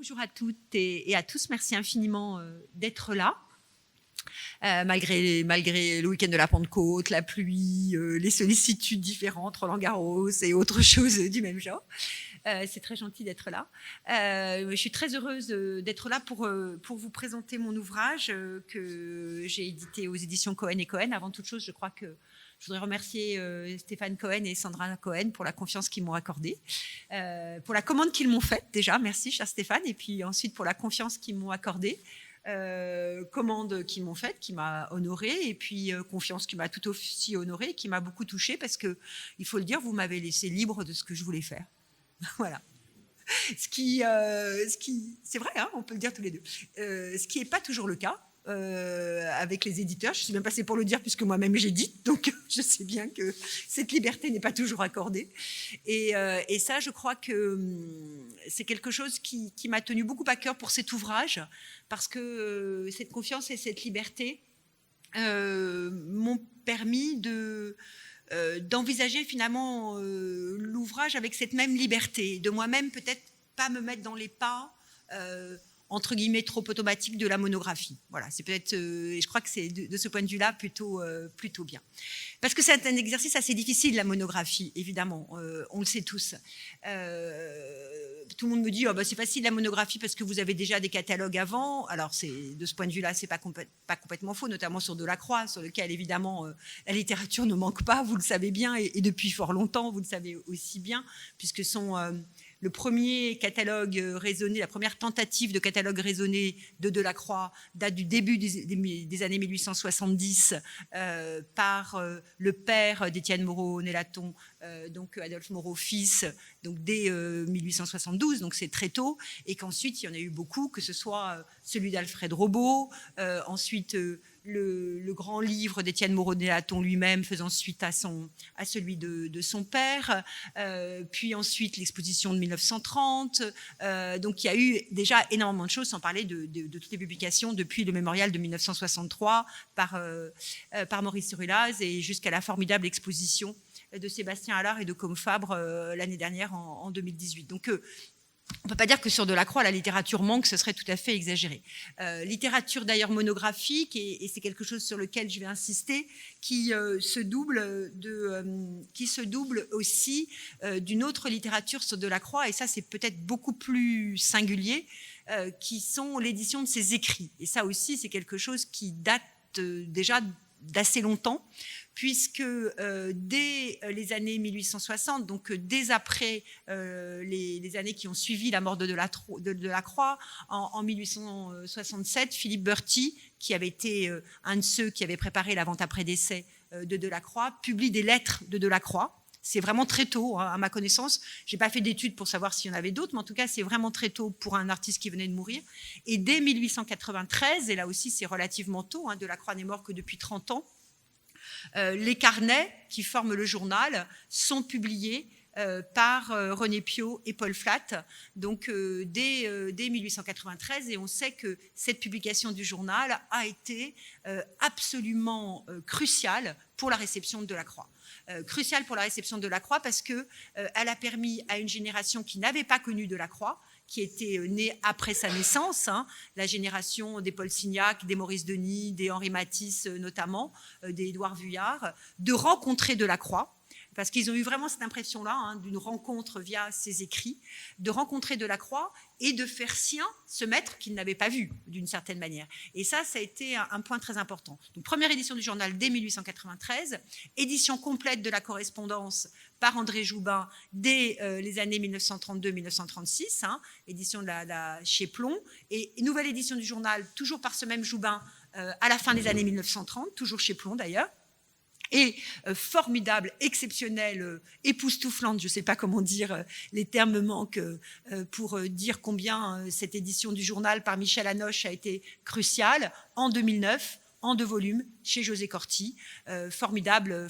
Bonjour à toutes et à tous, merci infiniment d'être là. Malgré le week-end de la Pentecôte, la pluie, les sollicitudes différentes, Roland-Garros et autres choses du même genre. C'est très gentil d'être là. Je suis très heureuse d'être là pour vous présenter mon ouvrage que j'ai édité aux éditions Cohen & Cohen. Avant toute chose, je crois que je voudrais remercier Stéphane Cohen et Sandra Cohen pour la confiance qu'ils m'ont accordée, pour la commande qu'ils m'ont faite déjà, merci cher Stéphane, et puis ensuite pour la confiance qu'ils m'ont accordée. Commande qu'ils m'ont faite, qui m'a honorée, et puis confiance qui m'a tout aussi honorée, qui m'a beaucoup touchée, parce que, il faut le dire, vous m'avez laissé libre de ce que je voulais faire. Voilà. Ce qui c'est vrai, hein, on peut le dire tous les deux. Ce qui n'est pas toujours le cas avec les éditeurs. Je suis bien passée pour le dire, puisque moi-même j'édite, donc je sais bien que cette liberté n'est pas toujours accordée. Et ça, je crois que c'est quelque chose qui m'a tenu beaucoup à cœur pour cet ouvrage, parce que cette confiance et cette liberté m'ont permis d'envisager finalement l'ouvrage avec cette même liberté, de moi-même peut-être pas me mettre dans les pas entre guillemets trop automatique de la monographie. Voilà, c'est peut-être, et je crois que c'est de ce point de vue-là plutôt bien. Parce que c'est un exercice assez difficile, la monographie, évidemment, on le sait tous. Tout le monde me dit, oh, bah, c'est facile la monographie parce que vous avez déjà des catalogues avant. Alors, de ce point de vue-là, c'est pas complètement faux, notamment sur Delacroix, sur lequel, évidemment, la littérature ne manque pas, vous le savez bien, et depuis fort longtemps, vous le savez aussi bien, puisque le premier catalogue raisonné, la première tentative de catalogue raisonné de Delacroix date du début des années 1870 par le père d'Étienne Moreau-Nélaton, donc Adolphe Moreau fils, donc dès 1872, donc c'est très tôt, et qu'ensuite il y en a eu beaucoup, que ce soit celui d'Alfred Robot, ensuite le grand livre d'Étienne Moreau-Nélaton lui-même faisant suite à celui de son père, puis ensuite l'exposition de 1930. Donc il y a eu déjà énormément de choses, sans parler de toutes les publications depuis le mémorial de 1963 par Maurice Rullaz et jusqu'à la formidable exposition de Sébastien Allard et de Côme Fabre l'année dernière en 2018. Donc on ne peut pas dire que sur Delacroix, la littérature manque, ce serait tout à fait exagéré. Littérature d'ailleurs monographique, et c'est quelque chose sur lequel je vais insister, qui se double aussi d'une autre littérature sur Delacroix, et ça c'est peut-être beaucoup plus singulier, qui sont l'édition de ses écrits. Et ça aussi c'est quelque chose qui date déjà d'assez longtemps, puisque dès les années 1860, donc dès après les années qui ont suivi la mort de Delacroix, en 1867, Philippe Berti, qui avait été un de ceux qui avait préparé la vente après décès de Delacroix, publie des lettres de Delacroix. C'est vraiment très tôt, hein, à ma connaissance. Je n'ai pas fait d'études pour savoir s'il y en avait d'autres, mais en tout cas, c'est vraiment très tôt pour un artiste qui venait de mourir. Et dès 1893, et là aussi c'est relativement tôt, hein, Delacroix n'est mort que depuis 30 ans, les carnets qui forment le journal sont publiés par René Piot et Paul Flatt, donc dès 1893, et on sait que cette publication du journal a été absolument cruciale pour la réception de Delacroix. Cruciale pour la réception de Delacroix parce qu'elle a permis à une génération qui n'avait pas connu Delacroix, qui était née après sa naissance, hein, la génération des Paul Signac, des Maurice Denis, des Henri Matisse notamment, des Édouard Vuillard, de rencontrer Delacroix, parce qu'ils ont eu vraiment cette impression-là, hein, d'une rencontre via ses écrits, de rencontrer Delacroix et de faire sien ce maître qu'ils n'avaient pas vu, d'une certaine manière. Et ça a été un point très important. Donc, première édition du journal dès 1893, édition complète de la correspondance par André Joubin dès les années 1932-1936, hein, édition chez Plomb, et nouvelle édition du journal, toujours par ce même Joubin, à la fin des années 1930, toujours chez Plomb d'ailleurs. Et formidable, exceptionnelle, époustouflante, je ne sais pas comment dire, les termes me manquent pour dire combien cette édition du journal par Michel Hanoche a été cruciale, en 2009, en 2 volumes, chez José Corti. Formidable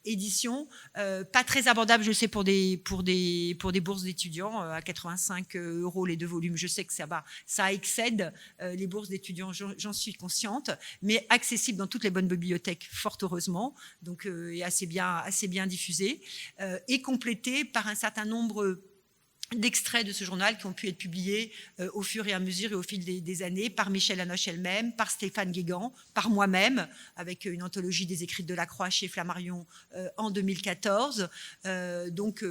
édition, pas très abordable, je sais, pour des bourses d'étudiants, à 85 € les 2 volumes. Je sais que ça excède les bourses d'étudiants, j'en suis consciente, mais accessible dans toutes les bonnes bibliothèques, fort heureusement, donc et assez bien diffusé, et complété par un certain nombre d'extraits de ce journal qui ont pu être publiés au fur et à mesure et au fil des années par Michel Hanoche elle-même, par Stéphane Guégan, par moi-même, avec une anthologie des écrits de Delacroix chez Flammarion en 2014. Donc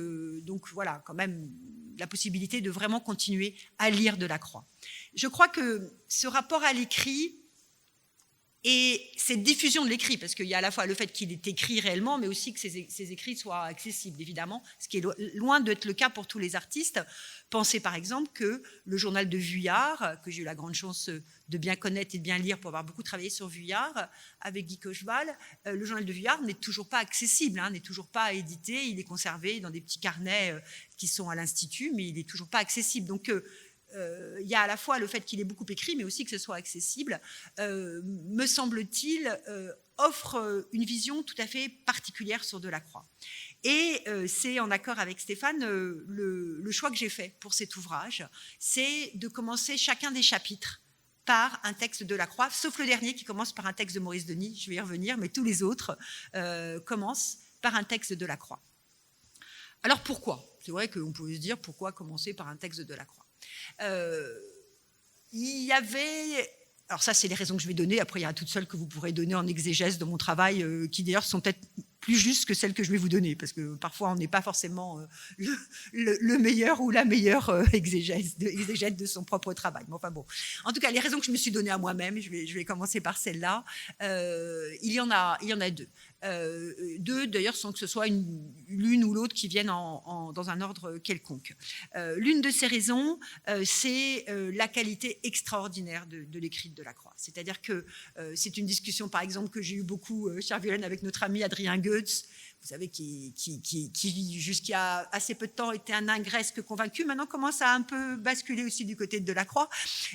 voilà, quand même la possibilité de vraiment continuer à lire Delacroix. Je crois que ce rapport à l'écrit et cette diffusion de l'écrit, parce qu'il y a à la fois le fait qu'il est écrit réellement, mais aussi que ces écrits soient accessibles, évidemment, ce qui est loin d'être le cas pour tous les artistes. Pensez par exemple que le journal de Vuillard, que j'ai eu la grande chance de bien connaître et de bien lire pour avoir beaucoup travaillé sur Vuillard, avec Guy Cocheval, le journal de Vuillard n'est toujours pas accessible, n'est toujours pas édité, il est conservé dans des petits carnets qui sont à l'Institut, mais il n'est toujours pas accessible. Donc, il y a à la fois le fait qu'il est beaucoup écrit, mais aussi que ce soit accessible, me semble-t-il, offre une vision tout à fait particulière sur Delacroix. Et c'est en accord avec Stéphane le choix que j'ai fait pour cet ouvrage, c'est de commencer chacun des chapitres par un texte de Delacroix, sauf le dernier qui commence par un texte de Maurice Denis, je vais y revenir, mais tous les autres commencent par un texte de Delacroix. Alors pourquoi ? C'est vrai qu'on pouvait se dire pourquoi commencer par un texte de Delacroix. Il y avait, alors ça c'est les raisons que je vais donner, après il y a toutes celles que vous pourrez donner en exégèse de mon travail, qui d'ailleurs sont peut-être plus justes que celles que je vais vous donner, parce que parfois on n'est pas forcément le meilleur ou la meilleure exégète de son propre travail. Mais enfin bon, en tout cas les raisons que je me suis données à moi-même, je vais commencer par celle-là, il y en a deux. Deux d'ailleurs sans que ce soit l'une ou l'autre qui viennent dans un ordre quelconque. L'une de ces raisons, c'est la qualité extraordinaire de l'écrit de Delacroix. C'est-à-dire que c'est une discussion par exemple que j'ai eu beaucoup, chère Violaine, avec notre ami Adrien Goetz, vous savez, qui jusqu'à assez peu de temps était un ingresque convaincu, maintenant commence à un peu basculer aussi du côté de Delacroix.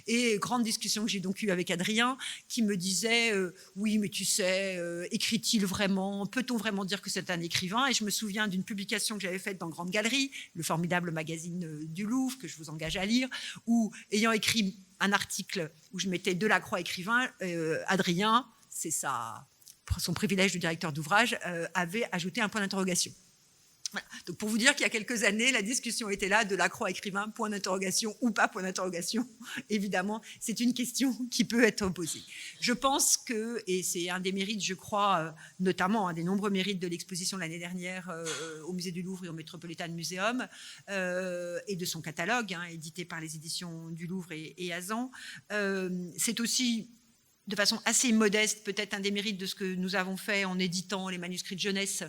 Et grande discussion que j'ai donc eue avec Adrien, qui me disait oui, mais tu sais, écrit-il vraiment ? Peut-on vraiment dire que c'est un écrivain ? Et je me souviens d'une publication que j'avais faite dans Grande Galerie, le formidable magazine du Louvre, que je vous engage à lire, où, ayant écrit un article où je mettais Delacroix écrivain, Adrien, c'est son privilège de directeur d'ouvrage, avait ajouté un point d'interrogation. Voilà. Donc pour vous dire qu'il y a quelques années, la discussion était là, Delacroix écrivain, point d'interrogation ou pas point d'interrogation. Évidemment, c'est une question qui peut être posée. Je pense que, et c'est un des mérites, je crois, notamment un des nombreux mérites de l'exposition de l'année dernière au Musée du Louvre et au Metropolitan Museum, et de son catalogue, édité par les éditions du Louvre et Azan, c'est aussi de façon assez modeste, peut-être un des mérites de ce que nous avons fait en éditant les manuscrits de jeunesse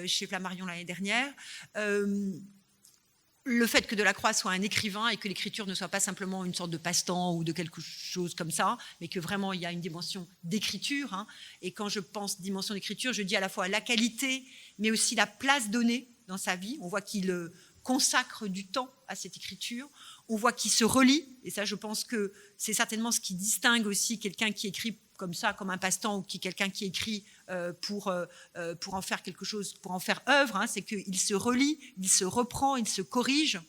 chez Flammarion l'année dernière. Le fait que Delacroix soit un écrivain et que l'écriture ne soit pas simplement une sorte de passe-temps ou de quelque chose comme ça, mais que vraiment il y a une dimension d'écriture. Et quand je pense dimension d'écriture, je dis à la fois la qualité, mais aussi la place donnée dans sa vie. On voit qu'il consacre du temps à cette écriture. On voit qu'il se relie, et ça je pense que c'est certainement ce qui distingue aussi quelqu'un qui écrit comme ça, comme un passe-temps, ou quelqu'un qui écrit pour en faire quelque chose, pour en faire œuvre, c'est qu'il se relie, il se reprend, il se corrige.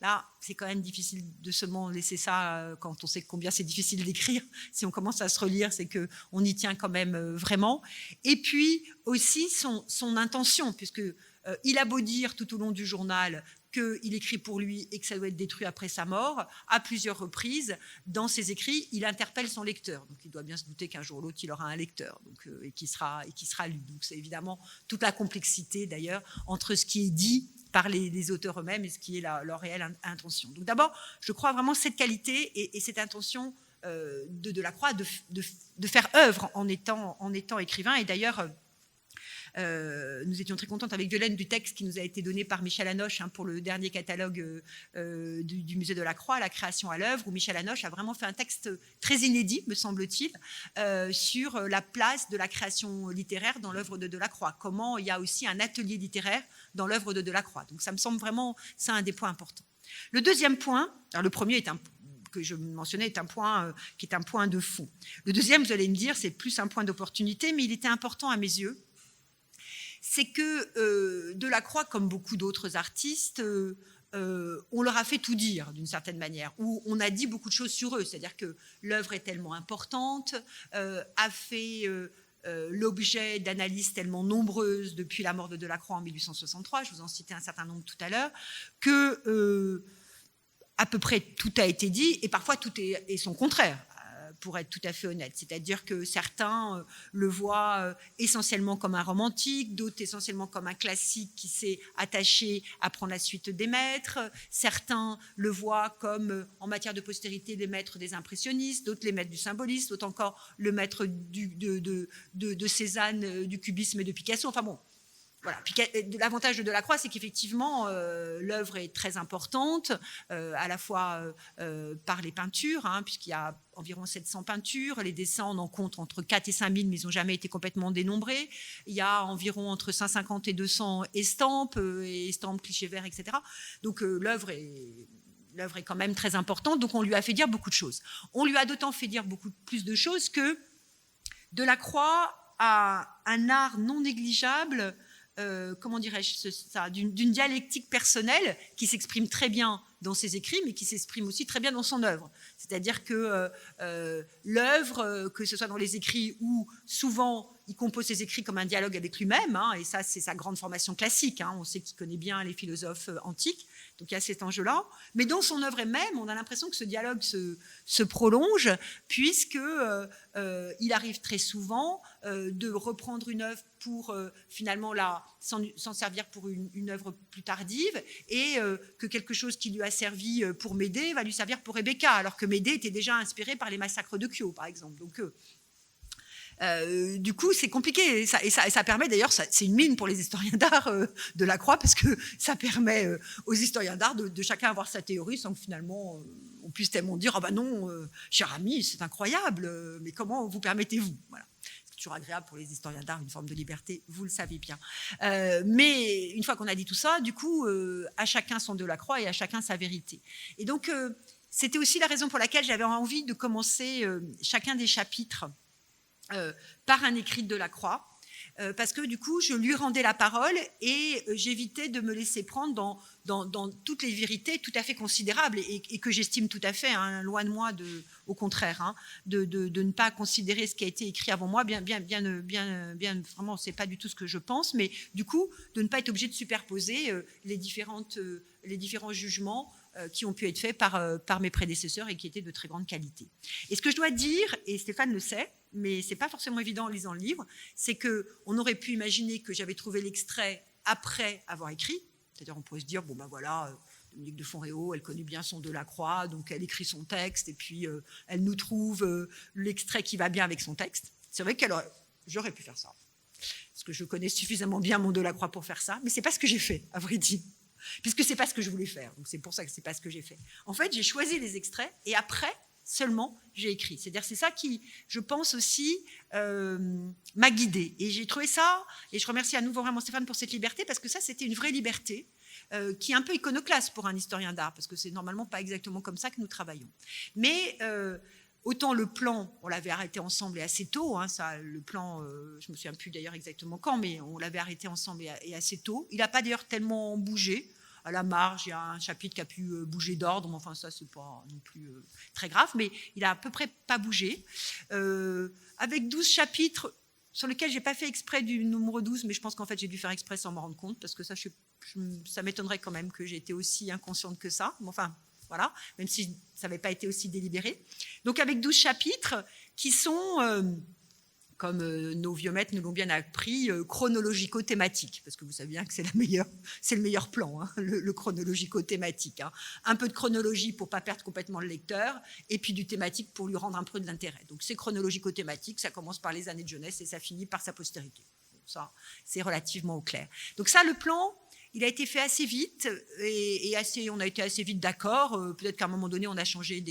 Là, c'est quand même difficile de seulement laisser ça quand on sait combien c'est difficile d'écrire. Si on commence à se relire, c'est qu'on y tient quand même vraiment. Et puis aussi son intention, puisque il a beau dire tout au long du journal qu'il écrit pour lui et que ça doit être détruit après sa mort, à plusieurs reprises, dans ses écrits, il interpelle son lecteur. Donc il doit bien se douter qu'un jour ou l'autre, il aura un lecteur et qui sera lu. Donc c'est évidemment toute la complexité d'ailleurs entre ce qui est dit par les auteurs eux-mêmes et ce qui est leur réelle intention. Donc d'abord, je crois vraiment cette qualité et cette intention de Delacroix de faire œuvre en étant écrivain. Et d'ailleurs, nous étions très contentes avec Violaine du texte qui nous a été donné par Michel Hanoche pour le dernier catalogue du musée de la Croix, La création à l'œuvre, où Michel Hanoche a vraiment fait un texte très inédit, me semble-t-il, sur la place de la création littéraire dans l'œuvre de Delacroix. Comment il y a aussi un atelier littéraire dans l'œuvre de Delacroix. Donc ça me semble vraiment, c'est un des points importants. Le deuxième point, alors le premier que je mentionnais est un point qui est un point de fond. Le deuxième, vous allez me dire, c'est plus un point d'opportunité, mais il était important à mes yeux. C'est que Delacroix, comme beaucoup d'autres artistes, on leur a fait tout dire d'une certaine manière, ou on a dit beaucoup de choses sur eux, c'est-à-dire que l'œuvre est tellement importante, a fait l'objet d'analyses tellement nombreuses depuis la mort de Delacroix en 1863, je vous en citais un certain nombre tout à l'heure, que à peu près tout a été dit, et parfois tout est son contraire, pour être tout à fait honnête. C'est-à-dire que certains le voient essentiellement comme un romantique, d'autres essentiellement comme un classique qui s'est attaché à prendre la suite des maîtres. Certains le voient comme, en matière de postérité, les maîtres des impressionnistes, d'autres les maîtres du symbolisme, d'autres encore le maître de Cézanne, du cubisme et de Picasso. Enfin bon, voilà. L'avantage de Delacroix, c'est qu'effectivement, l'œuvre est très importante, à la fois par les peintures, puisqu'il y a environ 700 peintures. Les dessins, on en compte entre 4 et 5 000, mais ils n'ont jamais été complètement dénombrés. Il y a environ entre 150 et 200 estampes, clichés verts, etc. Donc l'œuvre est quand même très importante, donc on lui a fait dire beaucoup de choses. On lui a d'autant fait dire beaucoup plus de choses que Delacroix a un art non négligeable, comment dirais-je ça, d'une dialectique personnelle qui s'exprime très bien dans ses écrits, mais qui s'exprime aussi très bien dans son œuvre. C'est-à-dire que l'œuvre, que ce soit dans les écrits ou souvent il compose ses écrits comme un dialogue avec lui-même, et ça c'est sa grande formation classique, on sait qu'il connaît bien les philosophes antiques, donc il y a cet enjeu-là. Mais dans son œuvre même, on a l'impression que ce dialogue se prolonge, puisque il arrive très souvent de reprendre une œuvre pour finalement s'en servir pour une œuvre plus tardive, et que quelque chose qui lui a servi pour Médée va lui servir pour Rebecca, alors que Médée était déjà inspiré par les massacres de Kyo, par exemple. Donc du coup, c'est compliqué, et ça permet d'ailleurs, c'est une mine pour les historiens d'art de Delacroix, parce que ça permet aux historiens d'art de chacun avoir sa théorie sans que finalement on puisse tellement dire « Ah ben non, cher ami, c'est incroyable, mais comment vous permettez-vous » Voilà. C'est toujours agréable pour les historiens d'art, une forme de liberté, vous le savez bien. Mais une fois qu'on a dit tout ça, du coup, à chacun son Delacroix et à chacun sa vérité. Et donc, c'était aussi la raison pour laquelle j'avais envie de commencer chacun des chapitres par un écrit de Delacroix, parce que du coup, je lui rendais la parole et j'évitais de me laisser prendre dans toutes les vérités tout à fait considérables et que j'estime tout à fait, loin de moi, au contraire, de ne pas considérer ce qui a été écrit avant moi, bien, vraiment, c'est pas du tout ce que je pense, mais du coup, de ne pas être obligé de superposer les différents jugements qui ont pu être faits par mes prédécesseurs et qui étaient de très grande qualité. Et ce que je dois dire, et Stéphane le sait, mais ce n'est pas forcément évident en lisant le livre, c'est qu'on aurait pu imaginer que j'avais trouvé l'extrait après avoir écrit. C'est-à-dire on pourrait se dire, bon ben voilà, Dominique de Fonréau, elle connaît bien son Delacroix, donc elle écrit son texte, et puis elle nous trouve l'extrait qui va bien avec son texte. C'est vrai que j'aurais pu faire ça, parce que je connais suffisamment bien mon Delacroix pour faire ça, mais ce n'est pas ce que j'ai fait, à vrai dire. Puisque ce n'est pas ce que je voulais faire, donc c'est pour ça que ce n'est pas ce que j'ai fait. En fait, j'ai choisi les extraits, et après, seulement, j'ai écrit. C'est-à-dire, c'est ça qui, je pense aussi, m'a guidée. Et j'ai trouvé ça, et je remercie à nouveau vraiment Stéphane pour cette liberté, parce que ça, c'était une vraie liberté, qui est un peu iconoclaste pour un historien d'art, parce que c'est normalement pas exactement comme ça que nous travaillons. Mais autant le plan, on l'avait arrêté ensemble et assez tôt, le plan, je me souviens plus d'ailleurs exactement quand, mais on l'avait arrêté ensemble et assez tôt. Il n'a pas d'ailleurs tellement bougé. À la marge, il y a un chapitre qui a pu bouger d'ordre, mais enfin ça, c'est pas non plus très grave, mais il a à peu près pas bougé. Avec 12 chapitres sur lesquels j'ai pas fait exprès du numéro 12, mais je pense qu'en fait j'ai dû faire exprès sans m'en rendre compte, parce que ça, ça m'étonnerait quand même que j'ai été aussi inconsciente que ça. Mais enfin, voilà, même si ça n'avait pas été aussi délibéré. Donc avec 12 chapitres qui sont, comme nos vieux maîtres nous l'ont bien appris, chronologico-thématiques, parce que vous savez bien que c'est le meilleur plan, le chronologico-thématique. Un peu de chronologie pour ne pas perdre complètement le lecteur, et puis du thématique pour lui rendre un peu de l'intérêt. Donc c'est chronologico-thématique, ça commence par les années de jeunesse et ça finit par sa postérité. Donc, ça, c'est relativement au clair. Donc ça, le plan, il a été fait assez vite, et on a été assez vite d'accord. Peut-être qu'à un moment donné, on a changé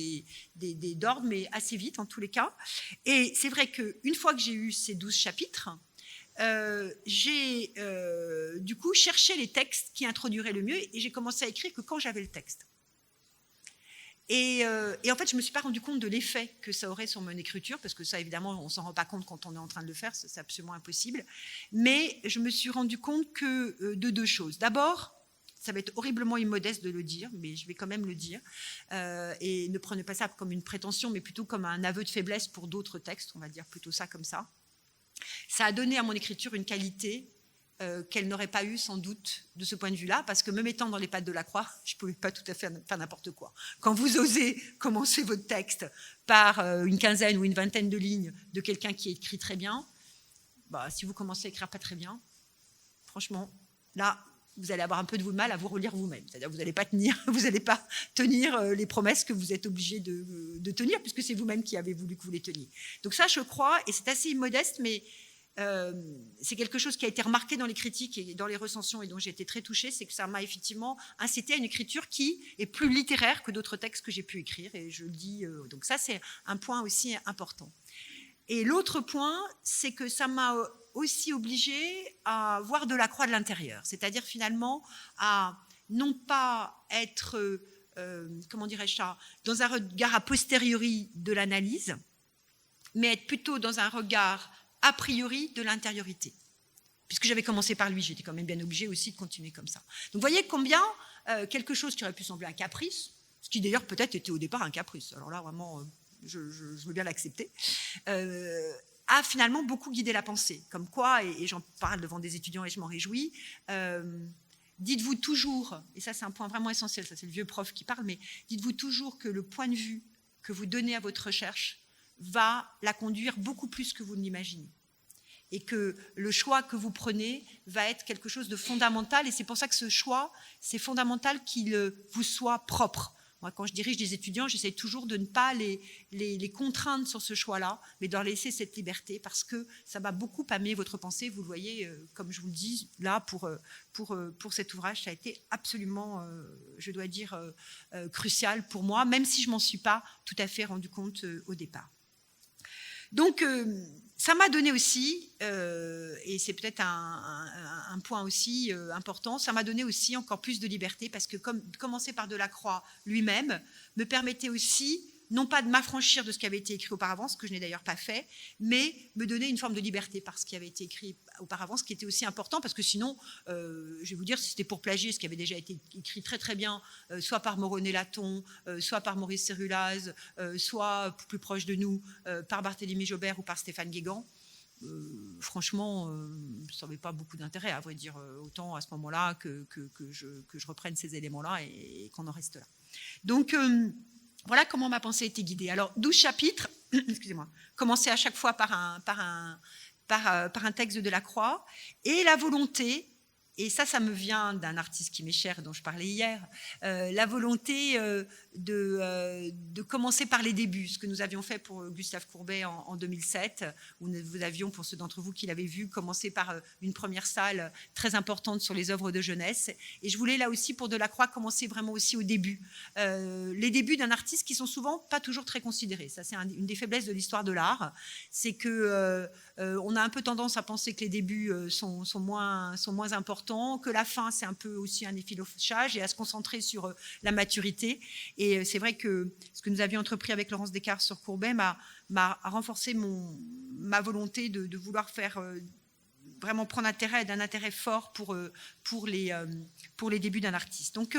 d'ordre, mais assez vite en tous les cas. Et c'est vrai qu'une fois que j'ai eu ces 12 chapitres, j'ai du coup cherché les textes qui introduiraient le mieux, et j'ai commencé à écrire que quand j'avais le texte. Et en fait, je ne me suis pas rendu compte de l'effet que ça aurait sur mon écriture, parce que ça, évidemment, on ne s'en rend pas compte quand on est en train de le faire, c'est absolument impossible. Mais je me suis rendu compte que de deux choses. D'abord, ça va être horriblement immodeste de le dire, mais je vais quand même le dire. Et ne prenez pas ça comme une prétention, mais plutôt comme un aveu de faiblesse pour d'autres textes, on va dire plutôt ça comme ça. Ça a donné à mon écriture une qualité qu'elle n'aurait pas eu sans doute de ce point de vue-là, parce que me mettant dans les pattes de Lacroix, je ne pouvais pas tout à fait faire n'importe quoi. Quand vous osez commencer votre texte par une quinzaine ou une vingtaine de lignes de quelqu'un qui écrit très bien, si vous commencez à écrire pas très bien, franchement, là, vous allez avoir un peu de mal à vous relire vous-même. C'est-à-dire que vous n'allez pas tenir les promesses que vous êtes obligé de tenir, puisque c'est vous-même qui avez voulu que vous les teniez. Donc ça, je crois, et c'est assez immodeste, mais c'est quelque chose qui a été remarqué dans les critiques et dans les recensions et dont j'ai été très touchée, c'est que ça m'a effectivement incité à une écriture qui est plus littéraire que d'autres textes que j'ai pu écrire, et je le dis, donc ça c'est un point aussi important. Et l'autre point, c'est que ça m'a aussi obligée à voir de Lacroix de l'intérieur, c'est-à-dire finalement à non pas être, comment dirais-je ça, dans un regard a posteriori de l'analyse, mais être plutôt dans un regard a priori de l'intériorité. Puisque j'avais commencé par lui, j'étais quand même bien obligée aussi de continuer comme ça. Donc vous voyez combien quelque chose qui aurait pu sembler un caprice, ce qui d'ailleurs peut-être était au départ un caprice, alors là vraiment je veux bien l'accepter, a finalement beaucoup guidé la pensée. Comme quoi, et j'en parle devant des étudiants et je m'en réjouis, dites-vous toujours, et ça c'est un point vraiment essentiel, ça c'est le vieux prof qui parle, mais dites-vous toujours que le point de vue que vous donnez à votre recherche va la conduire beaucoup plus que vous ne l'imaginez. Et que le choix que vous prenez va être quelque chose de fondamental. Et c'est pour ça que ce choix, c'est fondamental qu'il vous soit propre. Moi, quand je dirige des étudiants, j'essaie toujours de ne pas les contraindre sur ce choix-là, mais de leur laisser cette liberté, parce que ça va beaucoup amener votre pensée. Vous le voyez, comme je vous le dis, là, pour cet ouvrage, ça a été absolument, je dois dire, crucial pour moi, même si je ne m'en suis pas tout à fait rendu compte au départ. Donc, ça m'a donné aussi, et c'est peut-être un point aussi important, ça m'a donné aussi encore plus de liberté, parce que commencer par Delacroix lui-même me permettait aussi, non pas de m'affranchir de ce qui avait été écrit auparavant, ce que je n'ai d'ailleurs pas fait, mais me donner une forme de liberté par ce qui avait été écrit auparavant, ce qui était aussi important, parce que sinon, je vais vous dire, si c'était pour plagier ce qui avait déjà été écrit très très bien, soit par Moreau Laton, soit par Maurice Cérulaz, soit plus proche de nous, par Barthélemy Jobert ou par Stéphane Guégan, franchement, ça n'avait pas beaucoup d'intérêt, à vrai dire, autant à ce moment-là que je reprenne ces éléments-là et qu'on en reste là. Donc, voilà comment ma pensée était guidée. Alors, 12 chapitres, excusez-moi, commencer à chaque fois par un texte de Delacroix, et la volonté, et ça me vient d'un artiste qui m'est cher, dont je parlais hier, la volonté de commencer par les débuts, ce que nous avions fait pour Gustave Courbet en 2007, où nous avions, pour ceux d'entre vous qui l'avaient vu, commencé par une première salle très importante sur les œuvres de jeunesse. Et je voulais là aussi, pour Delacroix, commencer vraiment aussi au début. Les débuts d'un artiste qui sont souvent pas toujours très considérés. Ça, c'est une des faiblesses de l'histoire de l'art, c'est que on a un peu tendance à penser que les débuts sont moins importants, que la fin, c'est un peu aussi un effilochage, et à se concentrer sur la maturité. Et c'est vrai que ce que nous avions entrepris avec Laurence Descartes sur Courbet m'a renforcé ma volonté de vouloir faire vraiment prendre d'un intérêt fort pour les débuts d'un artiste. Donc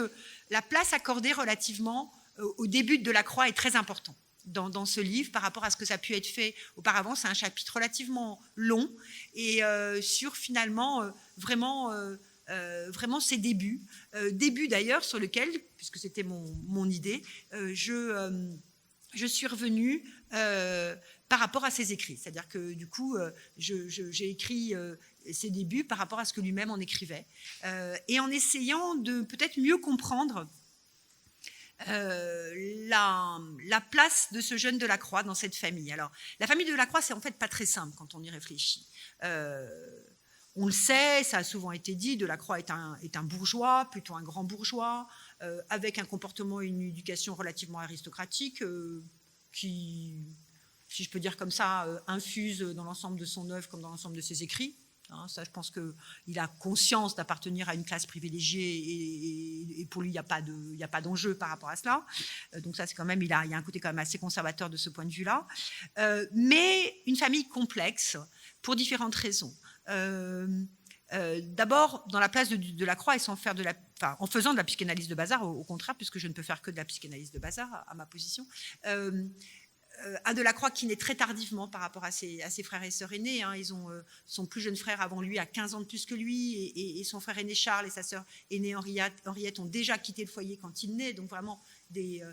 la place accordée relativement au début de Delacroix est très importante dans ce livre par rapport à ce que ça a pu être fait auparavant. C'est un chapitre relativement long et sur finalement vraiment ses débuts. Début d'ailleurs sur lequel, puisque c'était mon idée, je suis revenue par rapport à ses écrits. C'est-à-dire que du coup, j'ai écrit ses débuts par rapport à ce que lui-même en écrivait. Et en essayant de peut-être mieux comprendre la place de ce jeune Delacroix dans cette famille. Alors, la famille de Delacroix, c'est en fait pas très simple quand on y réfléchit. On le sait, ça a souvent été dit, Delacroix est un bourgeois, plutôt un grand bourgeois, avec un comportement et une éducation relativement aristocratique, qui, si je peux dire comme ça, infuse dans l'ensemble de son œuvre comme dans l'ensemble de ses écrits. Ça, je pense qu'il a conscience d'appartenir à une classe privilégiée et pour lui, il n'y a pas d'enjeu par rapport à cela. Donc ça, c'est quand même, il y a un côté quand même assez conservateur de ce point de vue-là. Mais une famille complexe pour différentes raisons. D'abord, dans la place de Delacroix, et sans faire en faisant de la psychanalyse de bazar, au contraire, puisque je ne peux faire que de la psychanalyse de bazar à ma position, un Delacroix qui naît très tardivement par rapport à ses frères et sœurs aînés. Hein. Ils ont son plus jeune frère avant lui a 15 ans de plus que lui, et son frère aîné Charles et sa sœur aînée Henriette ont déjà quitté le foyer quand il naît, donc vraiment des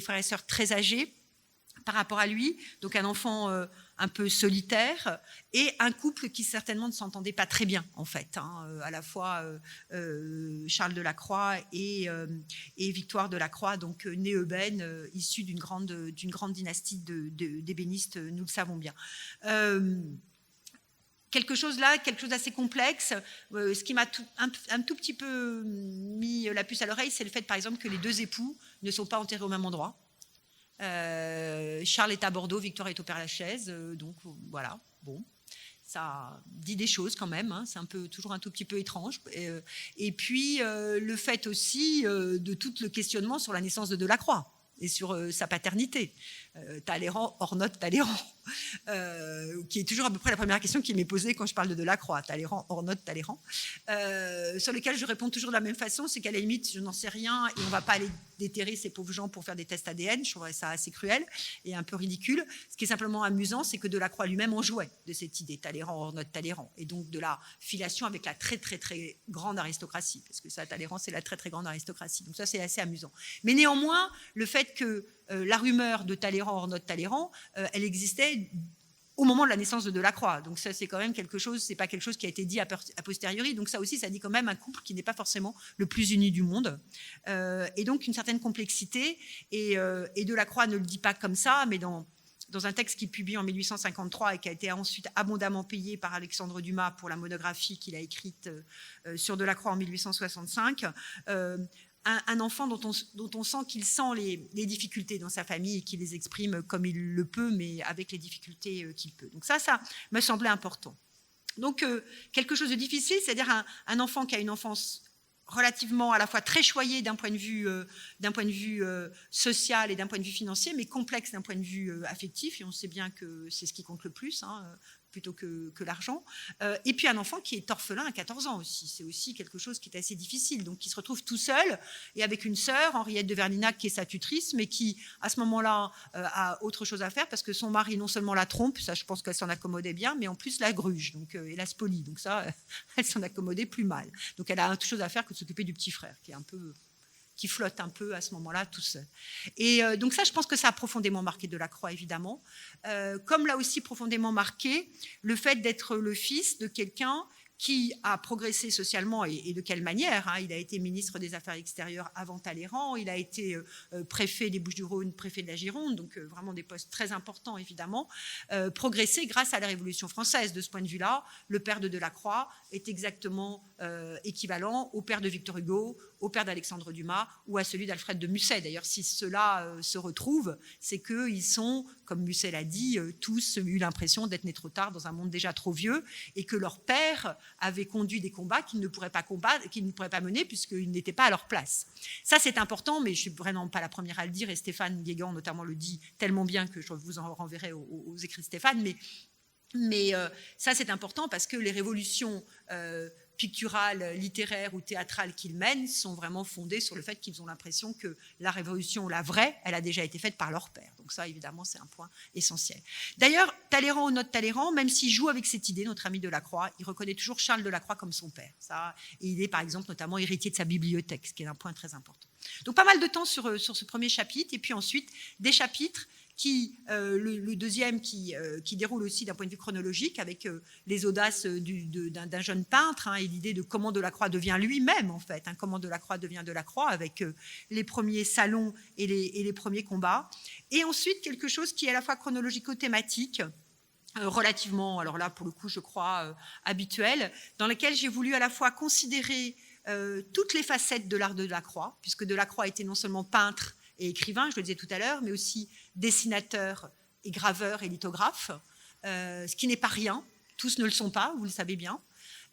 frères et sœurs très âgés par rapport à lui, donc un enfant un peu solitaire, et un couple qui certainement ne s'entendait pas très bien, en fait, hein, à la fois Charles Delacroix et Victoire Delacroix, donc né Euben, issu d'une grande dynastie d'ébénistes, nous le savons bien. Quelque chose d'assez complexe. Ce qui m'a un tout petit peu mis la puce à l'oreille, c'est le fait, par exemple, que les deux époux ne sont pas enterrés au même endroit. Charles est à Bordeaux, Victoire est au Père-Lachaise, donc voilà, bon, ça dit des choses quand même, hein, c'est toujours un tout petit peu étrange. Et puis le fait aussi de tout le questionnement sur la naissance de Delacroix et sur sa paternité. Talleyrand, Ornotte, Talleyrand, qui est toujours à peu près la première question qui m'est posée quand je parle de Delacroix, Talleyrand, Ornotte, Talleyrand, sur lequel je réponds toujours de la même façon, c'est qu'à la limite, je n'en sais rien et on ne va pas aller déterrer ces pauvres gens pour faire des tests ADN, je trouverais ça assez cruel et un peu ridicule. Ce qui est simplement amusant, c'est que Delacroix lui-même en jouait de cette idée, Talleyrand, Ornotte, Talleyrand, et donc de la filiation avec la très très très grande aristocratie, parce que ça, Talleyrand, c'est la très très grande aristocratie, donc ça c'est assez amusant. Mais néanmoins, le fait que la rumeur de Talleyrand, Ornotte, Talleyrand, elle existait au moment de la naissance de Delacroix. Donc ça, c'est quand même quelque chose, c'est pas quelque chose qui a été dit a posteriori. Donc ça aussi, ça dit quand même un couple qui n'est pas forcément le plus uni du monde. Et donc une certaine complexité. Et Delacroix ne le dit pas comme ça, mais dans un texte qu'il publie en 1853 et qui a été ensuite abondamment payé par Alexandre Dumas pour la monographie qu'il a écrite sur Delacroix en 1865, un enfant dont on sent qu'il sent les difficultés dans sa famille et qu'il les exprime comme il le peut, mais avec les difficultés qu'il peut. Donc ça me semblait important. Donc quelque chose de difficile, c'est-à-dire un enfant qui a une enfance relativement à la fois très choyée d'un point de vue social et d'un point de vue financier, mais complexe d'un point de vue affectif, et on sait bien que c'est ce qui compte le plus, hein, plutôt que l'argent. Et puis un enfant qui est orphelin à 14 ans aussi. C'est aussi quelque chose qui est assez difficile. Donc, qui se retrouve tout seul et avec une sœur, Henriette de Verninac, qui est sa tutrice, mais qui, à ce moment-là, a autre chose à faire parce que son mari, non seulement la trompe, ça, je pense qu'elle s'en accommodait bien, mais en plus la gruge et la spolie. Donc ça, elle s'en accommodait plus mal. Donc, elle a autre chose à faire que de s'occuper du petit frère, qui flotte un peu à ce moment-là tout seul. Et donc ça, je pense que ça a profondément marqué Delacroix, évidemment. Comme l'a aussi profondément marqué le fait d'être le fils de quelqu'un qui a progressé socialement et de quelle manière, hein. Il a été ministre des Affaires extérieures avant Talleyrand, il a été préfet des Bouches-du-Rhône, préfet de la Gironde, donc vraiment des postes très importants évidemment, progressé grâce à la Révolution française. De ce point de vue-là, le père de Delacroix est exactement équivalent au père de Victor Hugo, au père d'Alexandre Dumas ou à celui d'Alfred de Musset. D'ailleurs, si ceux-là se retrouvent, c'est qu'ils sont, comme Musset l'a dit, tous eu l'impression d'être nés trop tard dans un monde déjà trop vieux et que leur père avait conduit des combats qu'ils ne pourraient pas mener puisqu'ils n'étaient pas à leur place. Ça, c'est important, mais je ne suis vraiment pas la première à le dire, et Stéphane Guégan notamment le dit tellement bien que je vous en renverrai aux écrits de Stéphane, mais ça, c'est important parce que les révolutions picturales, littéraires ou théâtrales qu'ils mènent sont vraiment fondées sur le fait qu'ils ont l'impression que la révolution, la vraie, elle a déjà été faite par leur père. Donc ça, évidemment, c'est un point essentiel. D'ailleurs, Talleyrand ou notre Talleyrand, même s'il joue avec cette idée, notre ami Delacroix, il reconnaît toujours Charles Delacroix comme son père. Ça, et il est, par exemple, notamment héritier de sa bibliothèque, ce qui est un point très important. Donc pas mal de temps sur ce premier chapitre, et puis ensuite des chapitres le deuxième qui déroule aussi d'un point de vue chronologique avec les audaces d'un jeune peintre, hein, et l'idée de comment Delacroix devient lui-même en fait, hein, comment Delacroix devient Delacroix avec les premiers salons et les premiers combats. Et ensuite quelque chose qui est à la fois chronologico-thématique, relativement, alors là pour le coup je crois habituel, dans lequel j'ai voulu à la fois considérer toutes les facettes de l'art de Delacroix, puisque Delacroix était non seulement peintre et écrivain, je le disais tout à l'heure, mais aussi dessinateur et graveur et lithographe, ce qui n'est pas rien, tous ne le sont pas, vous le savez bien.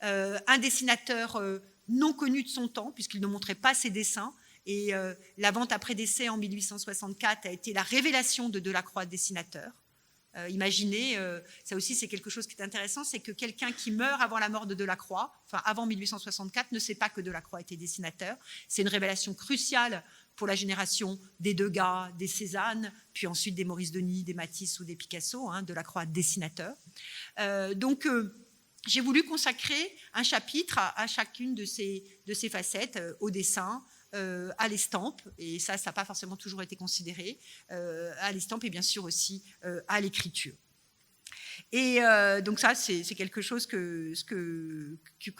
Un dessinateur non connu de son temps, puisqu'il ne montrait pas ses dessins, et la vente après décès en 1864 a été la révélation de Delacroix dessinateur. Imaginez, ça aussi c'est quelque chose qui est intéressant, c'est que quelqu'un qui meurt avant la mort de Delacroix, enfin avant 1864, ne sait pas que Delacroix était dessinateur. C'est une révélation cruciale pour la génération des Degas, des Cézanne, puis ensuite des Maurice Denis, des Matisse ou des Picasso, Delacroix dessinateur. J'ai voulu consacrer un chapitre à chacune de ces facettes, au dessin, à l'estampe, et ça n'a pas forcément toujours été considéré, à l'estampe et bien sûr aussi à l'écriture. Et donc ça, c'est quelque chose que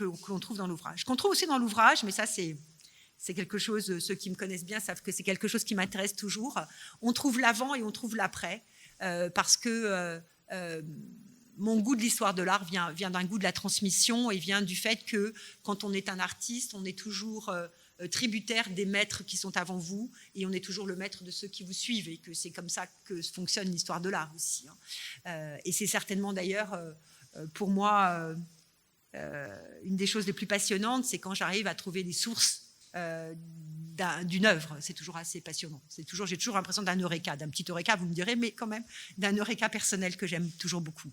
l'on trouve dans l'ouvrage. Qu'on trouve aussi dans l'ouvrage, mais ça c'est quelque chose, ceux qui me connaissent bien savent que c'est quelque chose qui m'intéresse toujours. On trouve l'avant et on trouve l'après, parce que mon goût de l'histoire de l'art vient d'un goût de la transmission et vient du fait que quand on est un artiste, on est toujours tributaire des maîtres qui sont avant vous et on est toujours le maître de ceux qui vous suivent et que c'est comme ça que fonctionne l'histoire de l'art aussi. Et c'est certainement d'ailleurs pour moi une des choses les plus passionnantes, c'est quand j'arrive à trouver les sources d'une œuvre. C'est toujours assez passionnant. J'ai toujours l'impression d'un eureka, d'un petit eureka, vous me direz, mais quand même d'un eureka personnel que j'aime toujours beaucoup.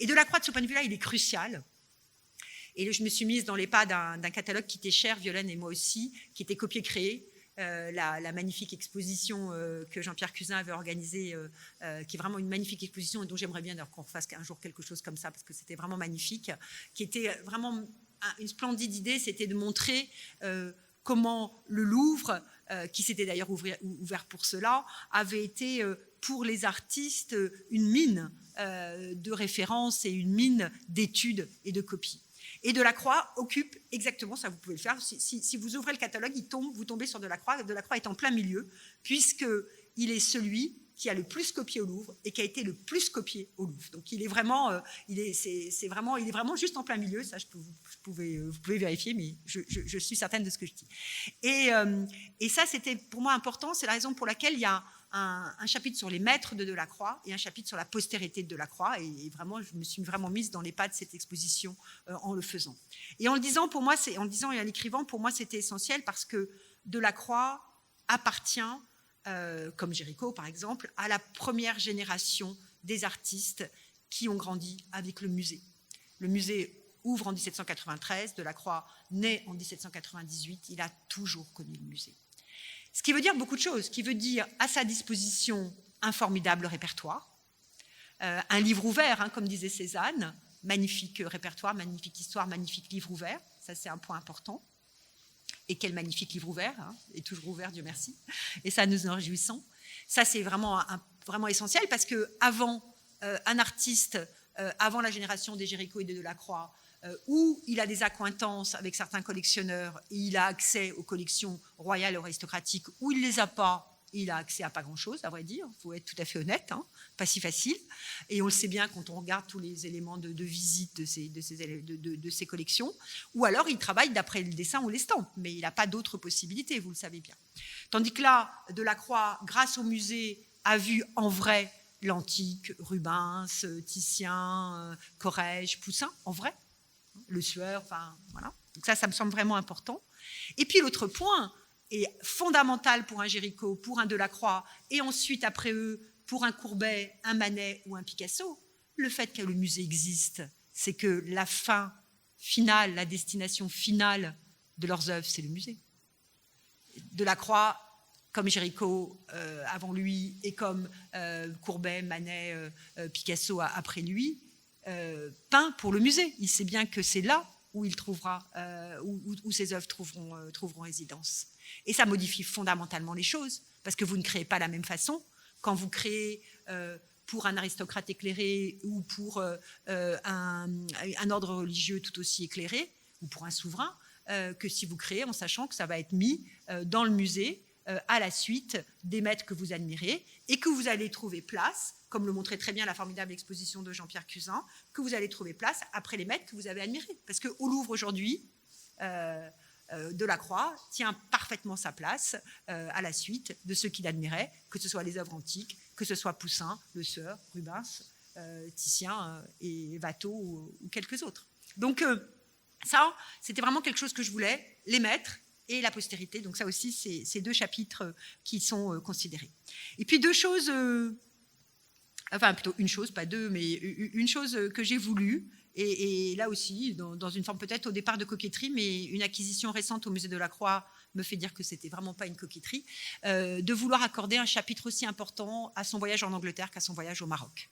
Et Delacroix, de ce point de vue-là, il est crucial. Et je me suis mise dans les pas d'un catalogue qui était cher, Violaine et moi aussi, qui était copié-créé. La magnifique exposition que Jean-Pierre Cuzin avait organisée, qui est vraiment une magnifique exposition et dont j'aimerais bien qu'on fasse un jour quelque chose comme ça, parce que c'était vraiment magnifique, qui était vraiment une splendide idée, c'était de montrer comment le Louvre, qui s'était d'ailleurs ouvert pour cela, avait été pour les artistes une mine de références et une mine d'études et de copies. Et Delacroix occupe exactement ça, vous pouvez le faire. Si vous ouvrez le catalogue, vous tombez sur Delacroix. Delacroix est en plein milieu, puisqu'il est celui qui a le plus copié au Louvre et qui a été le plus copié au Louvre. Donc il est vraiment, il est vraiment juste en plein milieu. Ça, vous pouvez vérifier, mais je suis certaine de ce que je dis. Et ça, c'était pour moi important. C'est la raison pour laquelle il y a un chapitre sur les maîtres de Delacroix et un chapitre sur la postérité de Delacroix. Et vraiment, je me suis vraiment mise dans les pas de cette exposition en le faisant. Et en le disant, pour moi, en le disant et en l'écrivant, pour moi, c'était essentiel parce que Delacroix appartient, comme Géricault par exemple, à la première génération des artistes qui ont grandi avec le musée. Le musée ouvre en 1793, Delacroix naît en 1798, il a toujours connu le musée. Ce qui veut dire beaucoup de choses, qui veut dire à sa disposition un formidable répertoire, un livre ouvert, comme disait Cézanne, magnifique répertoire, magnifique histoire, magnifique livre ouvert, ça c'est un point important. Et quel magnifique livre ouvert, et toujours ouvert, Dieu merci. Et ça, nous en réjouissons. Ça, c'est vraiment essentiel parce qu'avant un artiste, avant la génération des Géricault et de Delacroix, où il a des accointances avec certains collectionneurs et il a accès aux collections royales et aristocratiques, où il ne les a pas, il a accès à pas grand-chose, à vrai dire, il faut être tout à fait honnête, pas si facile. Et on le sait bien quand on regarde tous les éléments de visite de ces collections. Ou alors il travaille d'après le dessin ou l'estampe, mais il n'a pas d'autres possibilités, vous le savez bien. Tandis que là, Delacroix, grâce au musée, a vu en vrai l'antique, Rubens, Titien, Corrège, Poussin, en vrai, Le Sueur, enfin voilà. Donc ça me semble vraiment important. Et puis l'autre point est fondamental pour un Géricault, pour un Delacroix, et ensuite après eux, pour un Courbet, un Manet ou un Picasso, le fait que le musée existe, c'est que la fin finale, la destination finale de leurs œuvres, c'est le musée. Delacroix, comme Géricault avant lui, et comme Courbet, Manet, Picasso après lui, peint pour le musée. Il sait bien que c'est là où il trouvera, où ses œuvres trouveront résidence. Et ça modifie fondamentalement les choses, parce que vous ne créez pas de la même façon quand vous créez pour un aristocrate éclairé ou pour un ordre religieux tout aussi éclairé, ou pour un souverain, que si vous créez en sachant que ça va être mis dans le musée à la suite des maîtres que vous admirez et que vous allez trouver place, comme le montrait très bien la formidable exposition de Jean-Pierre Cuzin, que vous allez trouver place après les maîtres que vous avez admirés. Parce qu'au Louvre aujourd'hui, Delacroix tient parfaitement sa place à la suite de ceux qu'il admirait, que ce soit les œuvres antiques, que ce soit Poussin, Le Sueur, Rubens, Titien et Watteau ou quelques autres. Donc ça, c'était vraiment quelque chose que je voulais, les maîtres et la postérité. Donc ça aussi, c'est deux chapitres qui sont considérés. Et puis deux choses, enfin plutôt une chose, pas deux, mais une chose que j'ai voulu, et là aussi, dans une forme peut-être au départ de coquetterie, mais une acquisition récente au musée Delacroix me fait dire que c'était vraiment pas une coquetterie, de vouloir accorder un chapitre aussi important à son voyage en Angleterre qu'à son voyage au Maroc.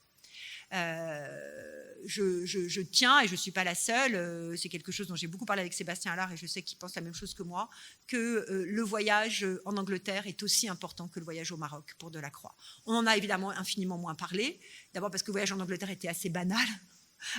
Je tiens, et je ne suis pas la seule, c'est quelque chose dont j'ai beaucoup parlé avec Sébastien Allard, et je sais qu'il pense la même chose que moi, que le voyage en Angleterre est aussi important que le voyage au Maroc pour Delacroix. On en a évidemment infiniment moins parlé, d'abord parce que le voyage en Angleterre était assez banal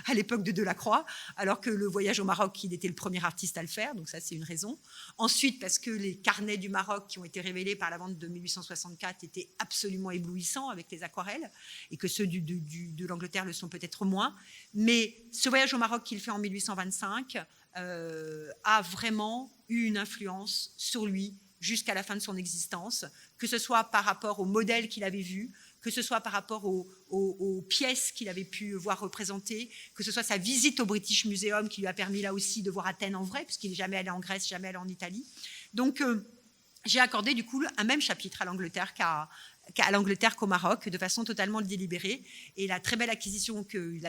à l'époque de Delacroix, alors que le voyage au Maroc, il était le premier artiste à le faire, donc ça c'est une raison. Ensuite, parce que les carnets du Maroc qui ont été révélés par la vente de 1864 étaient absolument éblouissants avec les aquarelles, et que ceux de l'Angleterre le sont peut-être moins. Mais ce voyage au Maroc qu'il fait en 1825 a vraiment eu une influence sur lui jusqu'à la fin de son existence, que ce soit par rapport au modèle qu'il avait vu, que ce soit par rapport aux pièces qu'il avait pu voir représentées, que ce soit sa visite au British Museum qui lui a permis là aussi de voir Athènes en vrai, puisqu'il n'est jamais allé en Grèce, jamais allé en Italie. Donc j'ai accordé du coup un même chapitre à l'Angleterre qu'au Maroc, de façon totalement délibérée. Et la très belle la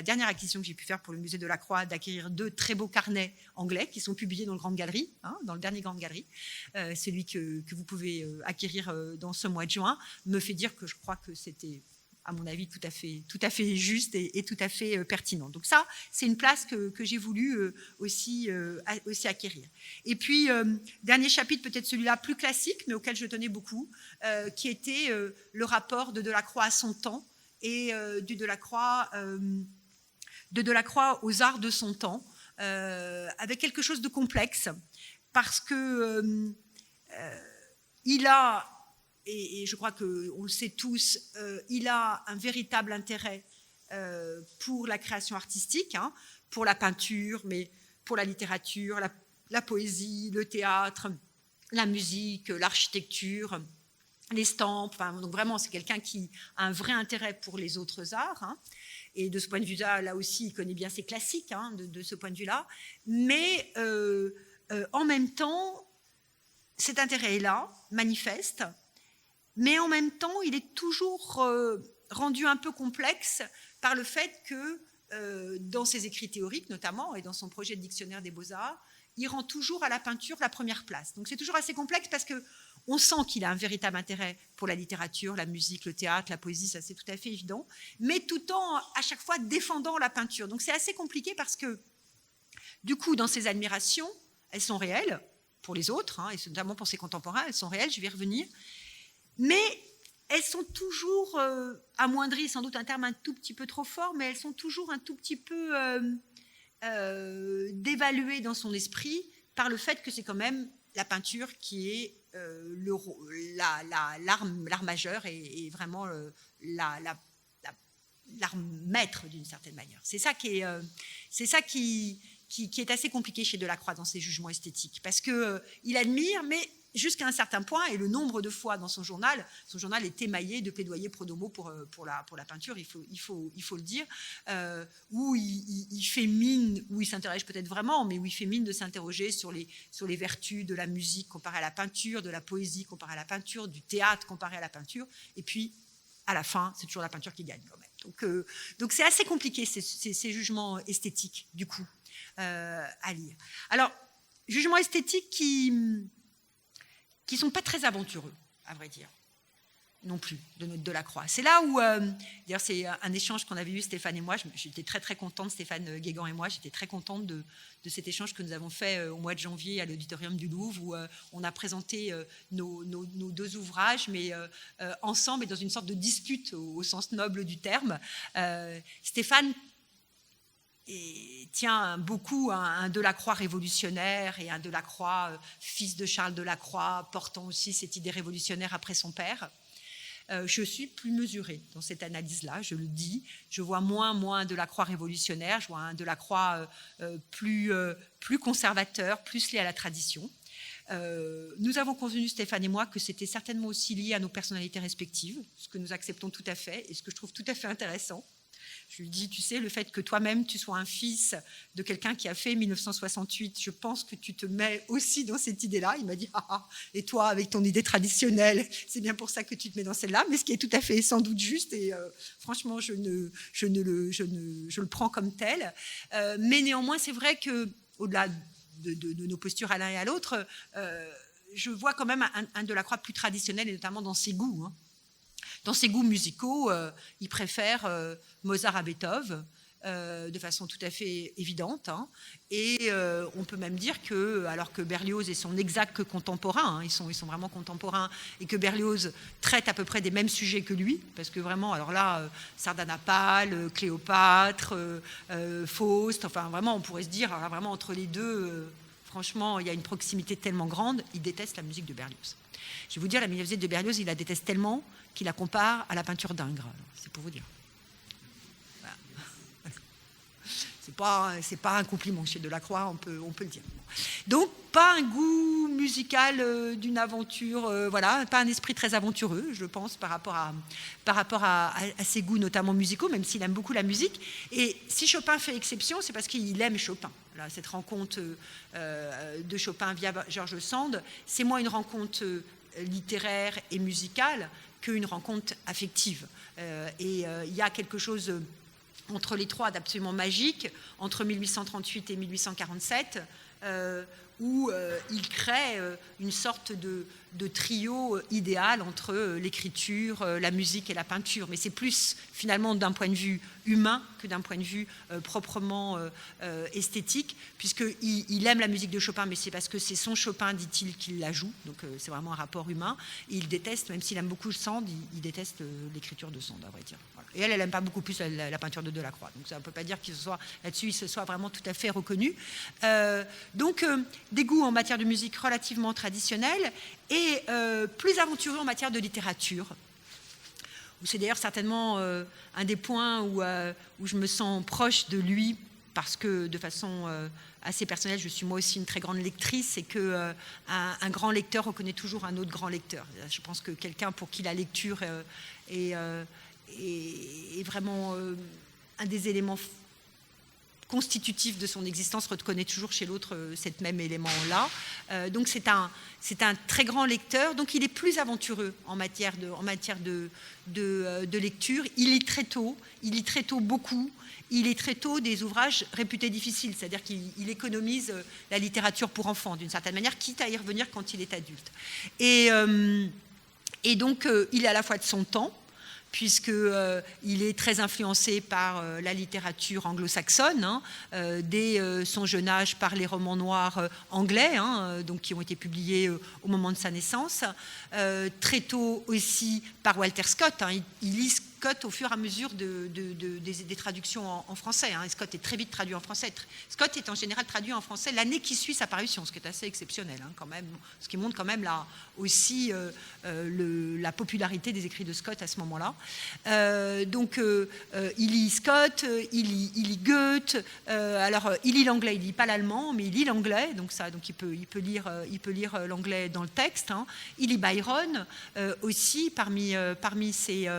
dernière acquisition que j'ai pu faire pour le musée de la Croix, d'acquérir 2 très beaux carnets anglais qui sont publiés dans le Grande Galerie, dans le dernier Grande Galerie, celui que vous pouvez acquérir dans ce mois de juin, me fait dire que je crois que c'était, à mon avis, tout à fait juste et tout à fait pertinent. Donc ça, c'est une place que j'ai voulu aussi acquérir. Et puis, dernier chapitre, peut-être celui-là plus classique, mais auquel je tenais beaucoup, qui était le rapport de Delacroix à son temps et de Delacroix aux arts de son temps, avec quelque chose de complexe, parce que il a... Et je crois qu'on le sait tous, il a un véritable intérêt pour la création artistique, pour la peinture, mais pour la littérature, la poésie, le théâtre, la musique, l'architecture, l'estampe. Donc vraiment, c'est quelqu'un qui a un vrai intérêt pour les autres arts. Et de ce point de vue-là, là aussi, il connaît bien ses classiques, de ce point de vue-là. Mais en même temps, cet intérêt est là, manifeste. Mais en même temps, il est toujours rendu un peu complexe par le fait que, dans ses écrits théoriques notamment, et dans son projet de dictionnaire des beaux-arts, il rend toujours à la peinture la première place. Donc c'est toujours assez complexe parce qu'on sent qu'il a un véritable intérêt pour la littérature, la musique, le théâtre, la poésie, ça c'est tout à fait évident, mais tout en, à chaque fois, défendant la peinture. Donc c'est assez compliqué parce que, du coup, dans ses admirations, elles sont réelles pour les autres, et notamment pour ses contemporains, elles sont réelles, je vais y revenir. Mais elles sont toujours amoindries, sans doute un terme un tout petit peu trop fort, mais elles sont toujours un tout petit peu dévaluées dans son esprit par le fait que c'est quand même la peinture qui est l'art majeur et vraiment l'art maître d'une certaine manière. C'est ça qui est assez compliqué chez Delacroix dans ses jugements esthétiques, parce qu'il admire, mais jusqu'à un certain point, et le nombre de fois dans son journal est émaillé de plaidoyer pro domo pour la peinture, il faut le dire, où il fait mine, où il s'intéresse peut-être vraiment, mais où il fait mine de s'interroger sur les vertus de la musique comparée à la peinture, de la poésie comparée à la peinture, du théâtre comparé à la peinture, et puis à la fin, c'est toujours la peinture qui gagne quand même. Donc c'est assez compliqué ces jugements esthétiques, du coup, à lire. Alors, jugements esthétiques qui ne sont pas très aventureux, à vrai dire, non plus, de notre Delacroix. C'est là où, d'ailleurs c'est un échange qu'on avait eu Stéphane et moi, j'étais très très contente, Stéphane Guégan et moi, j'étais très contente de cet échange que nous avons fait au mois de janvier à l'auditorium du Louvre, où on a présenté nos 2 ouvrages, mais ensemble et dans une sorte de dispute au sens noble du terme. Stéphane tient beaucoup à un Delacroix révolutionnaire et un Delacroix fils de Charles Delacroix, portant aussi cette idée révolutionnaire après son père. Je suis plus mesurée dans cette analyse-là, je le dis. Je vois moins un Delacroix révolutionnaire, je vois un Delacroix plus conservateur, plus lié à la tradition. Nous avons convenu, Stéphane et moi, que c'était certainement aussi lié à nos personnalités respectives, ce que nous acceptons tout à fait et ce que je trouve tout à fait intéressant. Je lui dis, tu sais, le fait que toi-même, tu sois un fils de quelqu'un qui a fait 1968, je pense que tu te mets aussi dans cette idée-là. Il m'a dit, et toi, avec ton idée traditionnelle, c'est bien pour ça que tu te mets dans celle-là, mais ce qui est tout à fait sans doute juste, et franchement, je le prends comme tel. Mais néanmoins, c'est vrai qu'au-delà de nos postures à l'un et à l'autre, je vois quand même un Delacroix plus traditionnel, et notamment dans ses goûts. Hein. Dans ses goûts musicaux, il préfère Mozart à Beethoven, de façon tout à fait évidente. Hein. Et on peut même dire que, alors que Berlioz est son exact contemporain, hein, ils sont vraiment contemporains, et que Berlioz traite à peu près des mêmes sujets que lui, parce que vraiment, alors là, Sardanapale, Cléopâtre, Faust, enfin vraiment, on pourrait se dire, alors là, vraiment entre les deux, franchement, il y a une proximité tellement grande, il déteste la musique de Berlioz. Je vais vous dire, la musique de Berlioz, il la déteste tellement qu'il la compare à la peinture d'Ingres. C'est pour vous dire. C'est pas un compliment chez Delacroix, on peut le dire. Donc, pas un goût musical d'une aventure, voilà, pas un esprit très aventureux, je pense, par rapport à ses goûts, notamment musicaux, même s'il aime beaucoup la musique. Et si Chopin fait exception, c'est parce qu'il aime Chopin. Là, cette rencontre de Chopin via George Sand, c'est moins une rencontre littéraire et musicale qu'une rencontre affective. Et il y a quelque chose entre les trois d'absolument magique, entre 1838 et 1847, où il crée une sorte de trio idéal entre l'écriture, la musique et la peinture. Mais c'est plus finalement d'un point de vue humain que d'un point de vue proprement esthétique, puisqu'il aime la musique de Chopin, mais c'est parce que c'est son Chopin, dit-il, qu'il la joue. Donc c'est vraiment un rapport humain. Et il déteste, même s'il aime beaucoup Sand, il déteste l'écriture de Sand, à vrai dire. Voilà. Et elle n'aime pas beaucoup plus la peinture de Delacroix. Donc ça ne peut pas dire qu'il se soit là-dessus, il se soit vraiment tout à fait reconnu. Donc des goûts en matière de musique relativement traditionnels et plus aventureux en matière de littérature. C'est d'ailleurs certainement un des points où je me sens proche de lui, parce que de façon assez personnelle, je suis moi aussi une très grande lectrice, et qu'un grand lecteur reconnaît toujours un autre grand lecteur. Je pense que quelqu'un pour qui la lecture est vraiment un des éléments constitutif de son existence, reconnaît toujours chez l'autre cet même élément-là. Donc c'est un très grand lecteur, donc il est plus aventureux en matière de lecture. Il lit très tôt beaucoup, il lit très tôt des ouvrages réputés difficiles, c'est-à-dire qu'il économise la littérature pour enfants, d'une certaine manière, quitte à y revenir quand il est adulte. Et donc il est à la fois de son temps, puisqu'il est très influencé par la littérature anglo-saxonne, hein, dès son jeune âge par les romans noirs anglais, hein, donc qui ont été publiés au moment de sa naissance, très tôt aussi par Walter Scott. Hein, il lit Scott au fur et à mesure des traductions en français. Hein, et Scott est très vite traduit en français. Scott est en général traduit en français l'année qui suit sa parution, ce qui est assez exceptionnel, hein, quand même, ce qui montre quand même aussi la popularité des écrits de Scott à ce moment-là. Donc il lit Scott, il lit Goethe, alors il lit l'anglais, il lit pas l'allemand, mais il lit l'anglais, donc il peut lire l'anglais dans le texte. Hein. Il lit Byron aussi parmi ses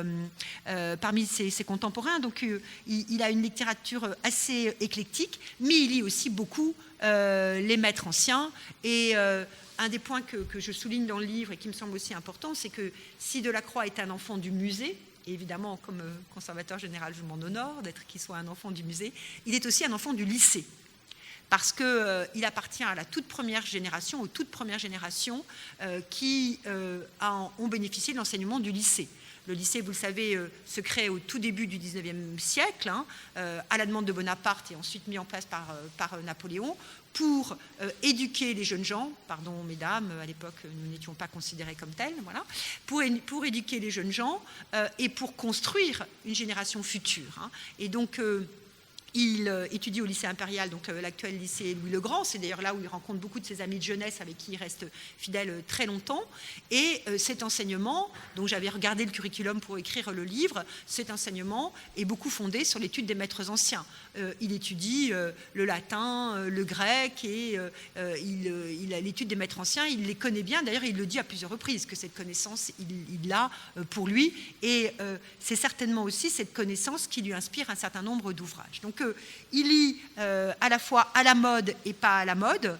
contemporains, donc il a une littérature assez éclectique, mais il lit aussi beaucoup les maîtres anciens. Et un des points que je souligne dans le livre et qui me semble aussi important, c'est que si Delacroix est un enfant du musée, et évidemment comme conservateur général je m'en honore d'être qu'il soit un enfant du musée, il est aussi un enfant du lycée, parce qu'il appartient à la toute première génération, aux toutes premières générations qui ont bénéficié de l'enseignement du lycée. Le lycée, vous le savez, se crée au tout début du XIXe siècle, hein, à la demande de Bonaparte et ensuite mis en place par Napoléon, pour éduquer les jeunes gens, pardon mesdames, à l'époque nous n'étions pas considérés comme tels, voilà, pour éduquer les jeunes gens et pour construire une génération future. Hein. Et donc il étudie au lycée impérial, donc l'actuel lycée Louis-le-Grand. C'est d'ailleurs là où il rencontre beaucoup de ses amis de jeunesse avec qui il reste fidèle très longtemps. Et cet enseignement, dont j'avais regardé le curriculum pour écrire le livre, cet enseignement est beaucoup fondé sur l'étude des maîtres anciens. Il étudie le latin, le grec, et il a l'étude des maîtres anciens. Il les connaît bien. D'ailleurs, il le dit à plusieurs reprises que cette connaissance, il l'a pour lui. Et c'est certainement aussi cette connaissance qui lui inspire un certain nombre d'ouvrages. Donc, il lit à la fois à la mode et pas à la mode.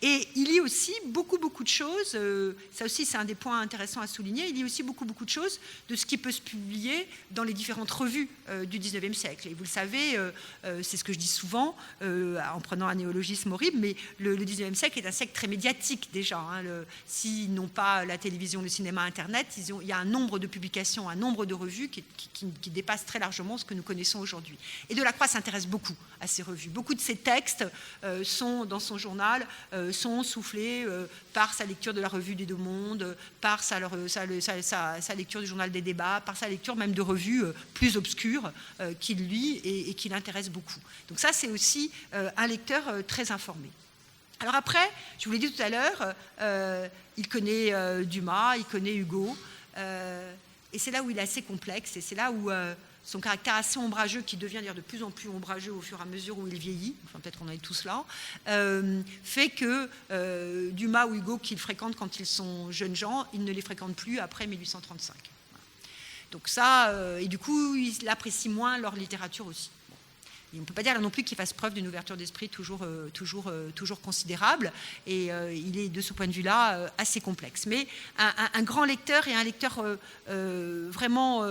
Et il lit aussi beaucoup de choses, ça aussi c'est un des points intéressants à souligner, il lit aussi beaucoup de choses de ce qui peut se publier dans les différentes revues du 19e siècle. Et vous le savez, c'est ce que je dis souvent, en prenant un néologisme horrible, mais le 19e siècle est un siècle très médiatique déjà. Hein, s'ils n'ont pas la télévision, le cinéma, Internet, il y a un nombre de publications, un nombre de revues qui dépasse très largement ce que nous connaissons aujourd'hui. Et Delacroix s'intéresse beaucoup à ces revues. Beaucoup de ses textes sont, dans son journal, sont soufflés par sa lecture de la revue des Deux Mondes, par sa lecture du journal des débats, par sa lecture même de revues plus obscures qu'il lit et qui l'intéressent beaucoup. Donc ça, c'est aussi un lecteur très informé. Alors après, je vous l'ai dit tout à l'heure, il connaît Dumas, il connaît Hugo, et c'est là où il est assez complexe, et c'est là où son caractère assez ombrageux, qui devient d'ailleurs de plus en plus ombrageux au fur et à mesure où il vieillit, enfin peut-être qu'on en est tous là, fait que Dumas ou Hugo qu'il fréquente quand ils sont jeunes gens, il ne les fréquente plus après 1835. Donc ça, et du coup, il apprécie moins leur littérature aussi. Et on ne peut pas dire là non plus qu'il fasse preuve d'une ouverture d'esprit toujours considérable, et il est de ce point de vue-là assez complexe. Mais un grand lecteur, et un lecteur vraiment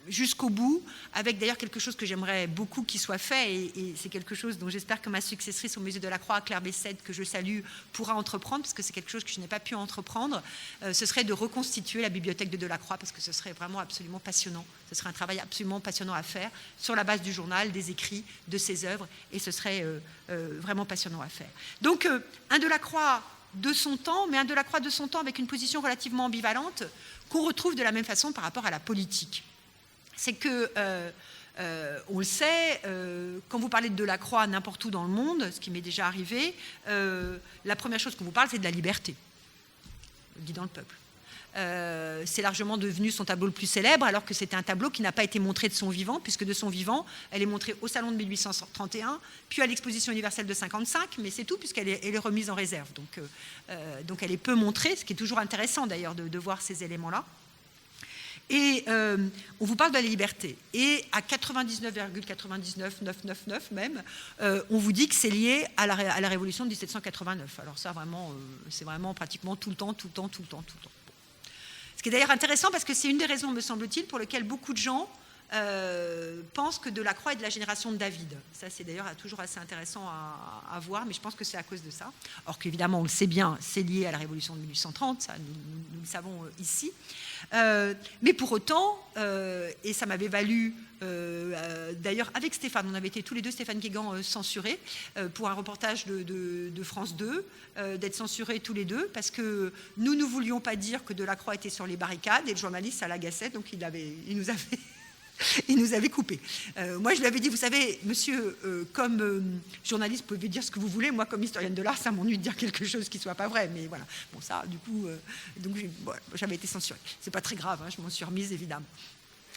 jusqu'au bout, avec d'ailleurs quelque chose que j'aimerais beaucoup qu'il soit fait, et c'est quelque chose dont j'espère que ma successrice au musée de la Croix, Claire Bessède, que je salue, pourra entreprendre, parce que c'est quelque chose que je n'ai pas pu entreprendre, ce serait de reconstituer la bibliothèque de Delacroix, parce que ce serait vraiment absolument passionnant. Ce serait un travail absolument passionnant à faire, sur la base du journal, des écrits, de ses œuvres, et ce serait vraiment passionnant à faire. Donc, un Delacroix de son temps, mais un Delacroix de son temps avec une position relativement ambivalente, qu'on retrouve de la même façon par rapport à la politique. C'est que, on le sait, quand vous parlez de Delacroix n'importe où dans le monde, ce qui m'est déjà arrivé, la première chose qu'on vous parle, c'est de la liberté, dit dans le peuple. C'est largement devenu son tableau le plus célèbre, alors que c'était un tableau qui n'a pas été montré de son vivant, puisque de son vivant, elle est montrée au Salon de 1831, puis à l'Exposition universelle de 55, mais c'est tout, puisqu'elle est remise en réserve. Donc elle est peu montrée, ce qui est toujours intéressant d'ailleurs de voir ces éléments-là. Et on vous parle de la liberté. Et à 99,99999 même, on vous dit que c'est lié à la Révolution de 1789. Alors ça, vraiment, c'est vraiment pratiquement tout le temps. Ce qui est d'ailleurs intéressant, parce que c'est une des raisons, me semble-t-il, pour lesquelles beaucoup de gens pensent que Delacroix est de la génération de David. Ça, c'est d'ailleurs toujours assez intéressant à voir, mais je pense que c'est à cause de ça. Or qu'évidemment, on le sait bien, c'est lié à la Révolution de 1830, ça, nous le savons ici. Mais pour autant, et ça m'avait valu, d'ailleurs avec Stéphane, on avait été tous les deux, Stéphane Guégan, censurés pour un reportage de France 2, d'être censurés tous les deux, parce que nous ne voulions pas dire que Delacroix était sur les barricades, et le journaliste, ça l'agaçait, donc il nous avait coupé. Moi, je lui avais dit, vous savez, monsieur, comme journaliste, vous pouvez dire ce que vous voulez. Moi, comme historienne de l'art, ça m'ennuie de dire quelque chose qui ne soit pas vrai. Mais voilà. Bon, ça, du coup, donc j'avais été censurée. C'est pas très grave, hein, je m'en suis remise, évidemment.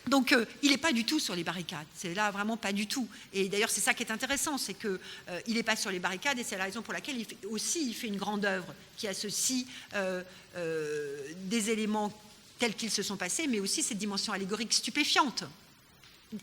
Donc, il n'est pas du tout sur les barricades. C'est là vraiment pas du tout. Et d'ailleurs, c'est ça qui est intéressant, c'est qu'il n'est pas sur les barricades, et c'est la raison pour laquelle il fait une grande œuvre qui associe des éléments tels qu'ils se sont passés, mais aussi cette dimension allégorique stupéfiante.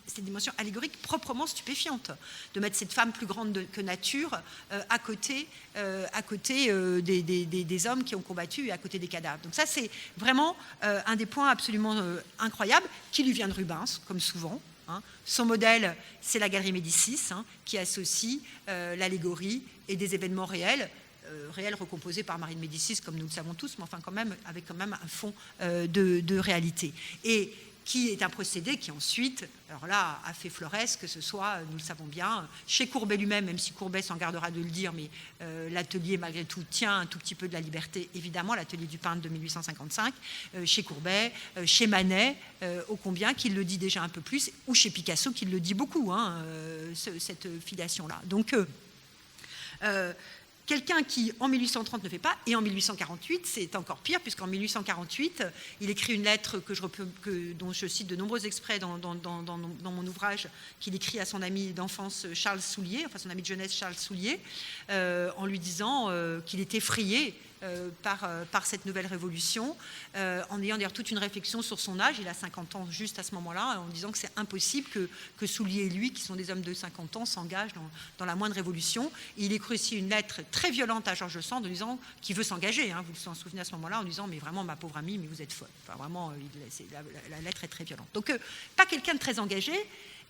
Cette dimension allégorique proprement stupéfiante, de mettre cette femme plus grande que nature à côté des hommes qui ont combattu et à côté des cadavres. Donc ça, c'est vraiment un des points absolument incroyables, qui lui vient de Rubens, comme souvent. Hein. Son modèle, c'est la Galerie Médicis, hein, qui associe l'allégorie et des événements réels recomposés par Marie de Médicis, comme nous le savons tous, mais enfin quand même, avec quand même un fond de réalité. Et qui est un procédé qui ensuite, alors là, a fait Florès, que ce soit, nous le savons bien, chez Courbet lui-même, même si Courbet s'en gardera de le dire, mais l'atelier, malgré tout, tient un tout petit peu de la liberté, évidemment, l'atelier du peintre de 1855, chez Courbet, chez Manet, ô combien, qu'il le dit déjà un peu plus, ou chez Picasso, qu'il le dit beaucoup, hein, cette filiation-là. Donc, quelqu'un qui, en 1830, ne fait pas, et en 1848, c'est encore pire, puisqu'en 1848, il écrit une lettre dont je cite de nombreux extraits dans mon ouvrage, qu'il écrit à son ami d'enfance Charles Soulier, enfin son ami de jeunesse Charles Soulier, en lui disant qu'il est effrayé par cette nouvelle révolution, en ayant d'ailleurs toute une réflexion sur son âge. Il a 50 ans juste à ce moment-là, en disant que c'est impossible que Soulier et lui, qui sont des hommes de 50 ans, s'engagent dans la moindre révolution. Et il écrit aussi une lettre très violente à Georges Sand, en disant qu'il veut s'engager, vous vous en souvenez à ce moment-là, en disant mais vraiment ma pauvre amie, mais vous êtes folle. Enfin vraiment, la lettre est très violente. Donc pas quelqu'un de très engagé.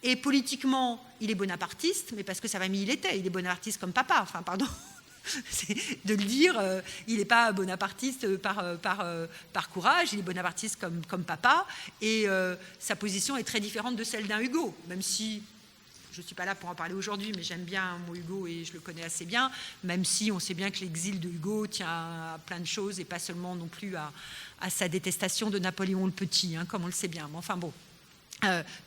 Et politiquement, il est bonapartiste, mais parce que sa famille il est bonapartiste comme papa, enfin pardon, c'est de le dire, il n'est pas bonapartiste par courage, il est bonapartiste comme papa, et sa position est très différente de celle d'un Hugo, même si je ne suis pas là pour en parler aujourd'hui, mais j'aime bien mon Hugo et je le connais assez bien, même si on sait bien que l'exil de Hugo tient à plein de choses et pas seulement non plus à sa détestation de Napoléon le Petit, comme on le sait bien, mais enfin bon.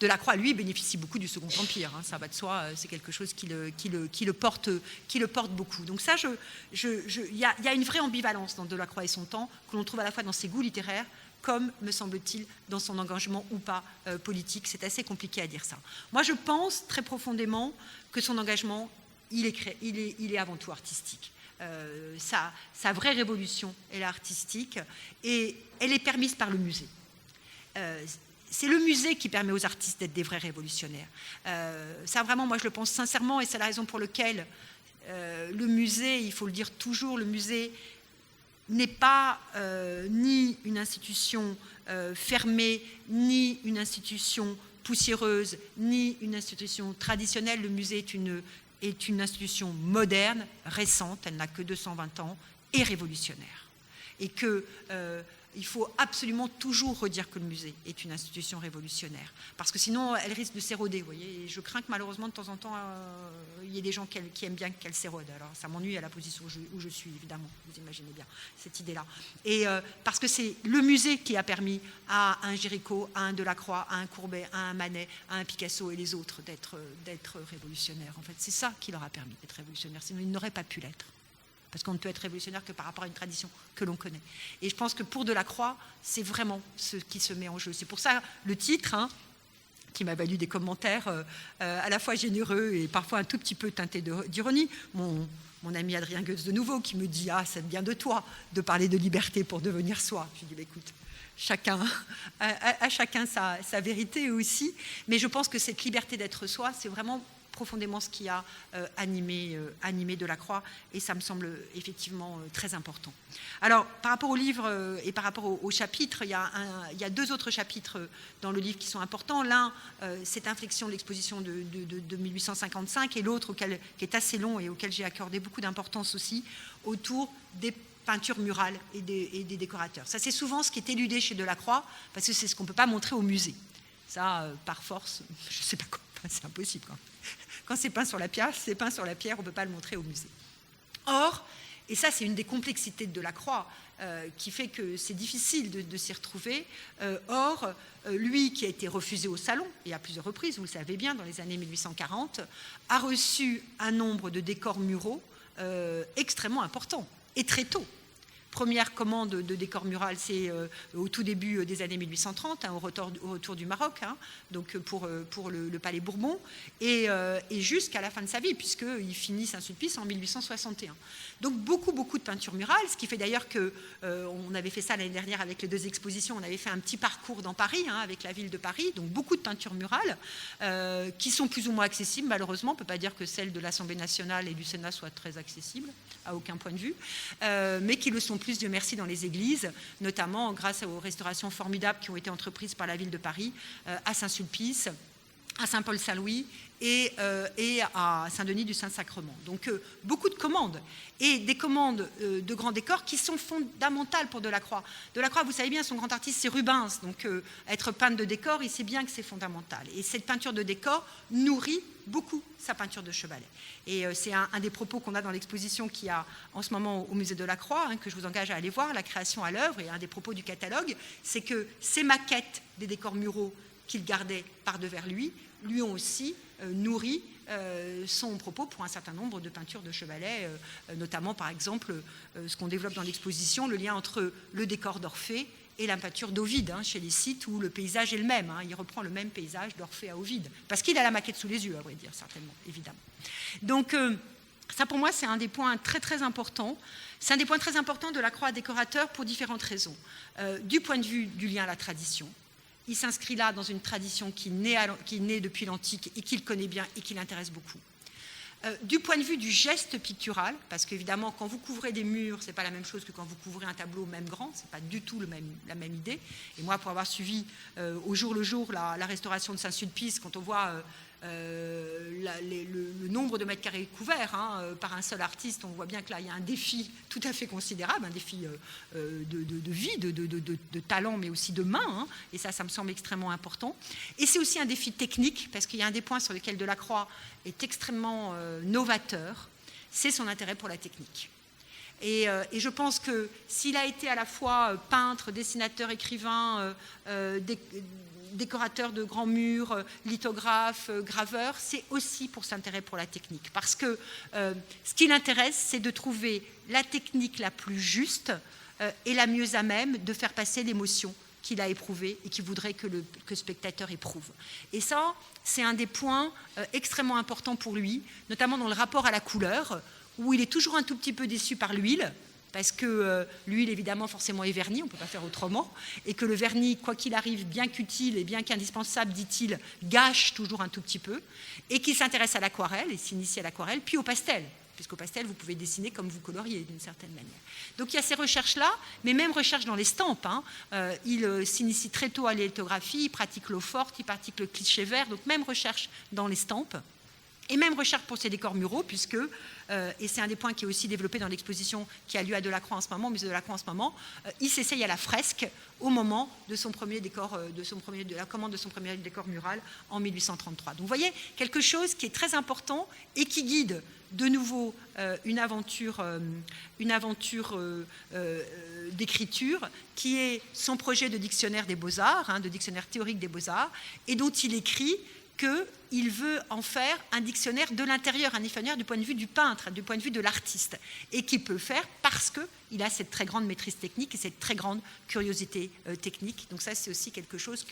Delacroix, lui, bénéficie beaucoup du Second Empire. Ça va de soi, c'est quelque chose qui le porte beaucoup. Donc ça, il y a une vraie ambivalence dans Delacroix et son temps, que l'on trouve à la fois dans ses goûts littéraires, comme, me semble-t-il, dans son engagement ou pas politique. C'est assez compliqué à dire ça. Moi, je pense très profondément que son engagement, il est avant tout artistique. Sa vraie révolution, elle est artistique, et elle est permise par le musée. C'est le musée qui permet aux artistes d'être des vrais révolutionnaires. Ça, vraiment, moi, je le pense sincèrement, et c'est la raison pour laquelle le musée, il faut le dire toujours, le musée n'est pas ni une institution fermée, ni une institution poussiéreuse, ni une institution traditionnelle. Le musée est une institution moderne, récente, elle n'a que 220 ans, et révolutionnaire. Et que... il faut absolument toujours redire que le musée est une institution révolutionnaire, parce que sinon elle risque de s'éroder, vous voyez, et je crains que malheureusement de temps en temps il y ait des gens qui aiment bien qu'elle s'érode. Alors ça m'ennuie à la position où je suis, évidemment, vous imaginez bien cette idée-là. Et parce que c'est le musée qui a permis à un Géricault, à un Delacroix, à un Courbet, à un Manet, à un Picasso et les autres d'être révolutionnaires. En fait, c'est ça qui leur a permis d'être révolutionnaires, sinon ils n'auraient pas pu l'être. Parce qu'on ne peut être révolutionnaire que par rapport à une tradition que l'on connaît. Et je pense que pour Delacroix, c'est vraiment ce qui se met en jeu. C'est pour ça le titre, qui m'a valu des commentaires à la fois généreux et parfois un tout petit peu teintés d'ironie. Mon ami Adrien Goetz de nouveau qui me dit « Ah, c'est bien de toi de parler de liberté pour devenir soi ». Je lui dis bah, « Écoute, à chacun sa vérité aussi ». Mais je pense que cette liberté d'être soi, c'est vraiment profondément ce qui a animé Delacroix, et ça me semble effectivement très important. Alors, par rapport au livre et par rapport au chapitre, il y a deux autres chapitres dans le livre qui sont importants. L'un, c'est Inflexion de l'exposition de 1855, et l'autre, qui est assez long et auquel j'ai accordé beaucoup d'importance aussi, autour des peintures murales et des décorateurs. Ça, c'est souvent ce qui est éludé chez Delacroix, parce que c'est ce qu'on ne peut pas montrer au musée. Ça, par force, je ne sais pas quoi, c'est impossible quand même. Quand c'est peint sur la pierre, on ne peut pas le montrer au musée. Or, et ça c'est une des complexités de Delacroix qui fait que c'est difficile de s'y retrouver, lui qui a été refusé au Salon, et à plusieurs reprises, vous le savez bien, dans les années 1840, a reçu un nombre de décors muraux extrêmement important, et très tôt. Première commande de décor mural, c'est au tout début des années 1830, au retour du Maroc, donc pour le Palais Bourbon, et jusqu'à la fin de sa vie, puisqu'il finit Saint-Sulpice en 1861. Donc beaucoup de peintures murales, ce qui fait d'ailleurs qu'on avait fait ça l'année dernière avec les deux expositions, on avait fait un petit parcours dans Paris, avec la ville de Paris, donc beaucoup de peintures murales qui sont plus ou moins accessibles, malheureusement, on ne peut pas dire que celles de l'Assemblée nationale et du Sénat soient très accessibles, à aucun point de vue, mais qui le sont plus, Dieu merci, dans les églises, notamment grâce aux restaurations formidables qui ont été entreprises par la ville de Paris, à Saint-Sulpice, à Saint-Paul-Saint-Louis et à Saint-Denis du Saint-Sacrement. Donc beaucoup de commandes, et des commandes de grands décors qui sont fondamentales pour Delacroix. Delacroix, vous savez bien, son grand artiste, c'est Rubens, donc être peintre de décor, il sait bien que c'est fondamental. Et cette peinture de décor nourrit beaucoup sa peinture de chevalet. Et c'est un des propos qu'on a dans l'exposition qui a en ce moment au musée Delacroix, que je vous engage à aller voir, la création à l'œuvre, et un des propos du catalogue, c'est que ces maquettes des décors muraux qu'il gardait par-devers lui ont aussi nourri son propos pour un certain nombre de peintures de chevalet, notamment par exemple ce qu'on développe dans l'exposition, le lien entre le décor d'Orphée et la peinture d'Ovide, chez les sites où le paysage est le même. Il reprend le même paysage d'Orphée à Ovide, parce qu'il a la maquette sous les yeux, à vrai dire, certainement, évidemment. Donc, Ça, pour moi, c'est un des points très, très importants. C'est un des points très importants de la croix décorateur pour différentes raisons. Du point de vue du lien à la tradition, il s'inscrit là dans une tradition qui naît depuis l'Antique et qu'il connaît bien et qui l'intéresse beaucoup. Du point de vue du geste pictural, parce qu'évidemment, quand vous couvrez des murs, ce n'est pas la même chose que quand vous couvrez un tableau même grand, ce n'est pas du tout la même idée. Et moi, pour avoir suivi au jour le jour la restauration de Saint-Sulpice, quand on voit le nombre de mètres carrés couverts par un seul artiste, on voit bien que là, il y a un défi tout à fait considérable, un défi de vie, de talent, mais aussi de main, et ça me semble extrêmement important. Et c'est aussi un défi technique, parce qu'il y a un des points sur lesquels Delacroix est extrêmement novateur, c'est son intérêt pour la technique. Et je pense que s'il a été à la fois peintre, dessinateur, écrivain, décorateur de grands murs, lithographe, graveur, c'est aussi pour s'intéresser pour la technique. Parce que ce qui l'intéresse, c'est de trouver la technique la plus juste et la mieux à même de faire passer l'émotion qu'il a éprouvée et qu'il voudrait que le spectateur éprouve. Et ça, c'est un des points extrêmement importants pour lui, notamment dans le rapport à la couleur, où il est toujours un tout petit peu déçu par l'huile, parce que l'huile, évidemment, forcément est vernie, on ne peut pas faire autrement, et que le vernis, quoi qu'il arrive, bien qu'utile et bien qu'indispensable, dit-il, gâche toujours un tout petit peu, et qu'il s'intéresse à l'aquarelle, et s'initie à l'aquarelle, puis au pastel, puisqu'au pastel, vous pouvez dessiner comme vous coloriez, d'une certaine manière. Donc il y a ces recherches-là, mais même recherches dans l'estampes. Il s'initie très tôt à l'élithographie, il pratique l'eau forte, il pratique le cliché vert, donc même recherche dans l'estampe. Et même recherche pour ses décors muraux, puisque, et c'est un des points qui est aussi développé dans l'exposition qui a lieu à Delacroix en ce moment, au musée Delacroix en ce moment, il s'essaye à la fresque au moment de son premier décor, de la commande de son premier décor mural en 1833. Donc vous voyez, quelque chose qui est très important et qui guide de nouveau une aventure d'écriture qui est son projet de dictionnaire des beaux-arts, de dictionnaire théorique des beaux-arts, et dont il écrit qu'il veut en faire un dictionnaire de l'intérieur, un dictionnaire du point de vue du peintre, du point de vue de l'artiste, et qu'il peut le faire parce qu'il a cette très grande maîtrise technique et cette très grande curiosité technique. Donc ça, c'est aussi quelque chose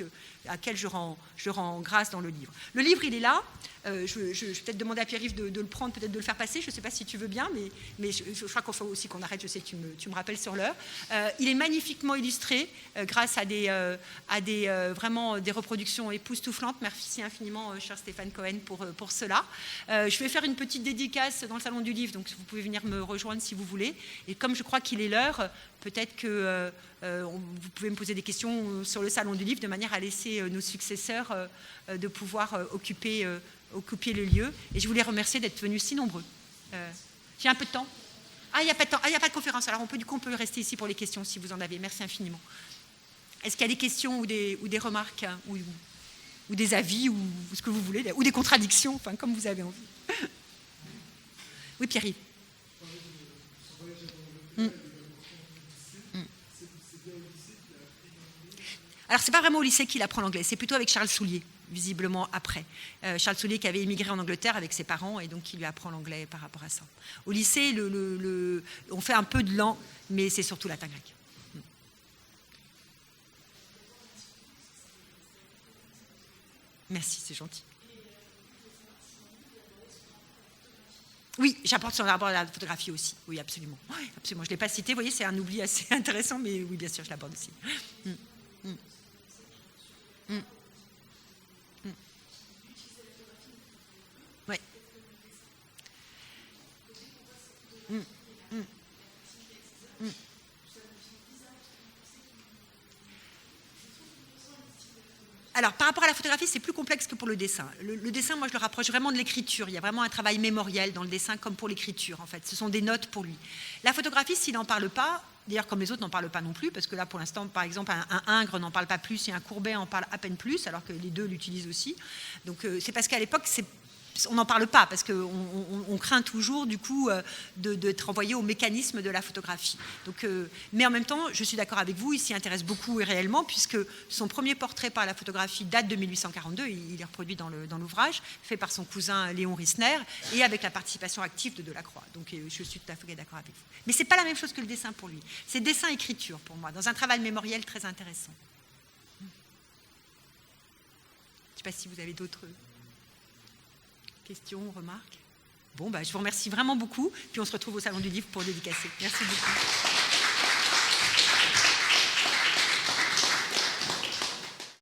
à laquelle je rends grâce dans le livre. Le livre, il est là. Je vais peut-être demander à Pierre-Yves de le prendre, peut-être de le faire passer. Je ne sais pas si tu veux bien, mais je crois qu'il faut aussi qu'on arrête. Je sais, tu me rappelles sur l'heure. Il est magnifiquement illustré grâce à vraiment des reproductions époustouflantes. Merci infiniment, cher Stéphane Cohen, pour cela. Je vais faire une petite dédicace dans le Salon du Livre, donc vous pouvez venir me rejoindre si vous voulez. Et comme je crois qu'il est l'heure, peut-être que vous pouvez me poser des questions sur le Salon du Livre de manière à laisser nos successeurs de pouvoir occuper le lieu. Et je voulais remercier d'être venus si nombreux. J'ai un peu de temps. Il n'y a pas de temps. Il n'y a pas de conférence. Alors on peut rester ici pour les questions si vous en avez. Merci infiniment. Est-ce qu'il y a des questions ou des remarques ou des avis ou ce que vous voulez, ou des contradictions, enfin comme vous avez envie. Oui, Pierre-Yves. Alors, ce n'est pas vraiment au lycée qu'il apprend l'anglais, c'est plutôt avec Charles Soulier, visiblement après. Charles Soulier qui avait émigré en Angleterre avec ses parents et donc qui lui apprend l'anglais par rapport à ça. Au lycée, on fait un peu de langue, mais c'est surtout latin-grec. Merci, c'est gentil. Oui, j'apporte sur l'arbor de la photographie aussi. Oui, absolument. Oui, absolument. Je ne l'ai pas cité. Vous voyez, c'est un oubli assez intéressant, mais oui, bien sûr, je l'aborde aussi. Oui. Alors, par rapport à la photographie, c'est plus complexe que pour le dessin. Le dessin, moi, je le rapproche vraiment de l'écriture. Il y a vraiment un travail mémoriel dans le dessin, comme pour l'écriture, en fait. Ce sont des notes pour lui. La photographie, s'il n'en parle pas, d'ailleurs, comme les autres n'en parlent pas non plus, parce que là, pour l'instant, par exemple, un Ingres n'en parle pas plus et un Courbet en parle à peine plus, alors que les deux l'utilisent aussi. Donc, c'est parce qu'à l'époque, on n'en parle pas parce qu'on craint toujours du coup d'être envoyé au mécanisme de la photographie. Donc, mais en même temps, je suis d'accord avec vous, il s'y intéresse beaucoup et réellement puisque son premier portrait par la photographie date de 1842, il est reproduit dans l'ouvrage, fait par son cousin Léon Rissner et avec la participation active de Delacroix. Donc je suis tout à fait d'accord avec vous. Mais c'est pas la même chose que le dessin pour lui. C'est dessin-écriture pour moi, dans un travail mémoriel très intéressant. Je ne sais pas si vous avez d'autres questions, remarques? Bon, je vous remercie vraiment beaucoup. Puis on se retrouve au Salon du Livre pour dédicacer. Merci beaucoup.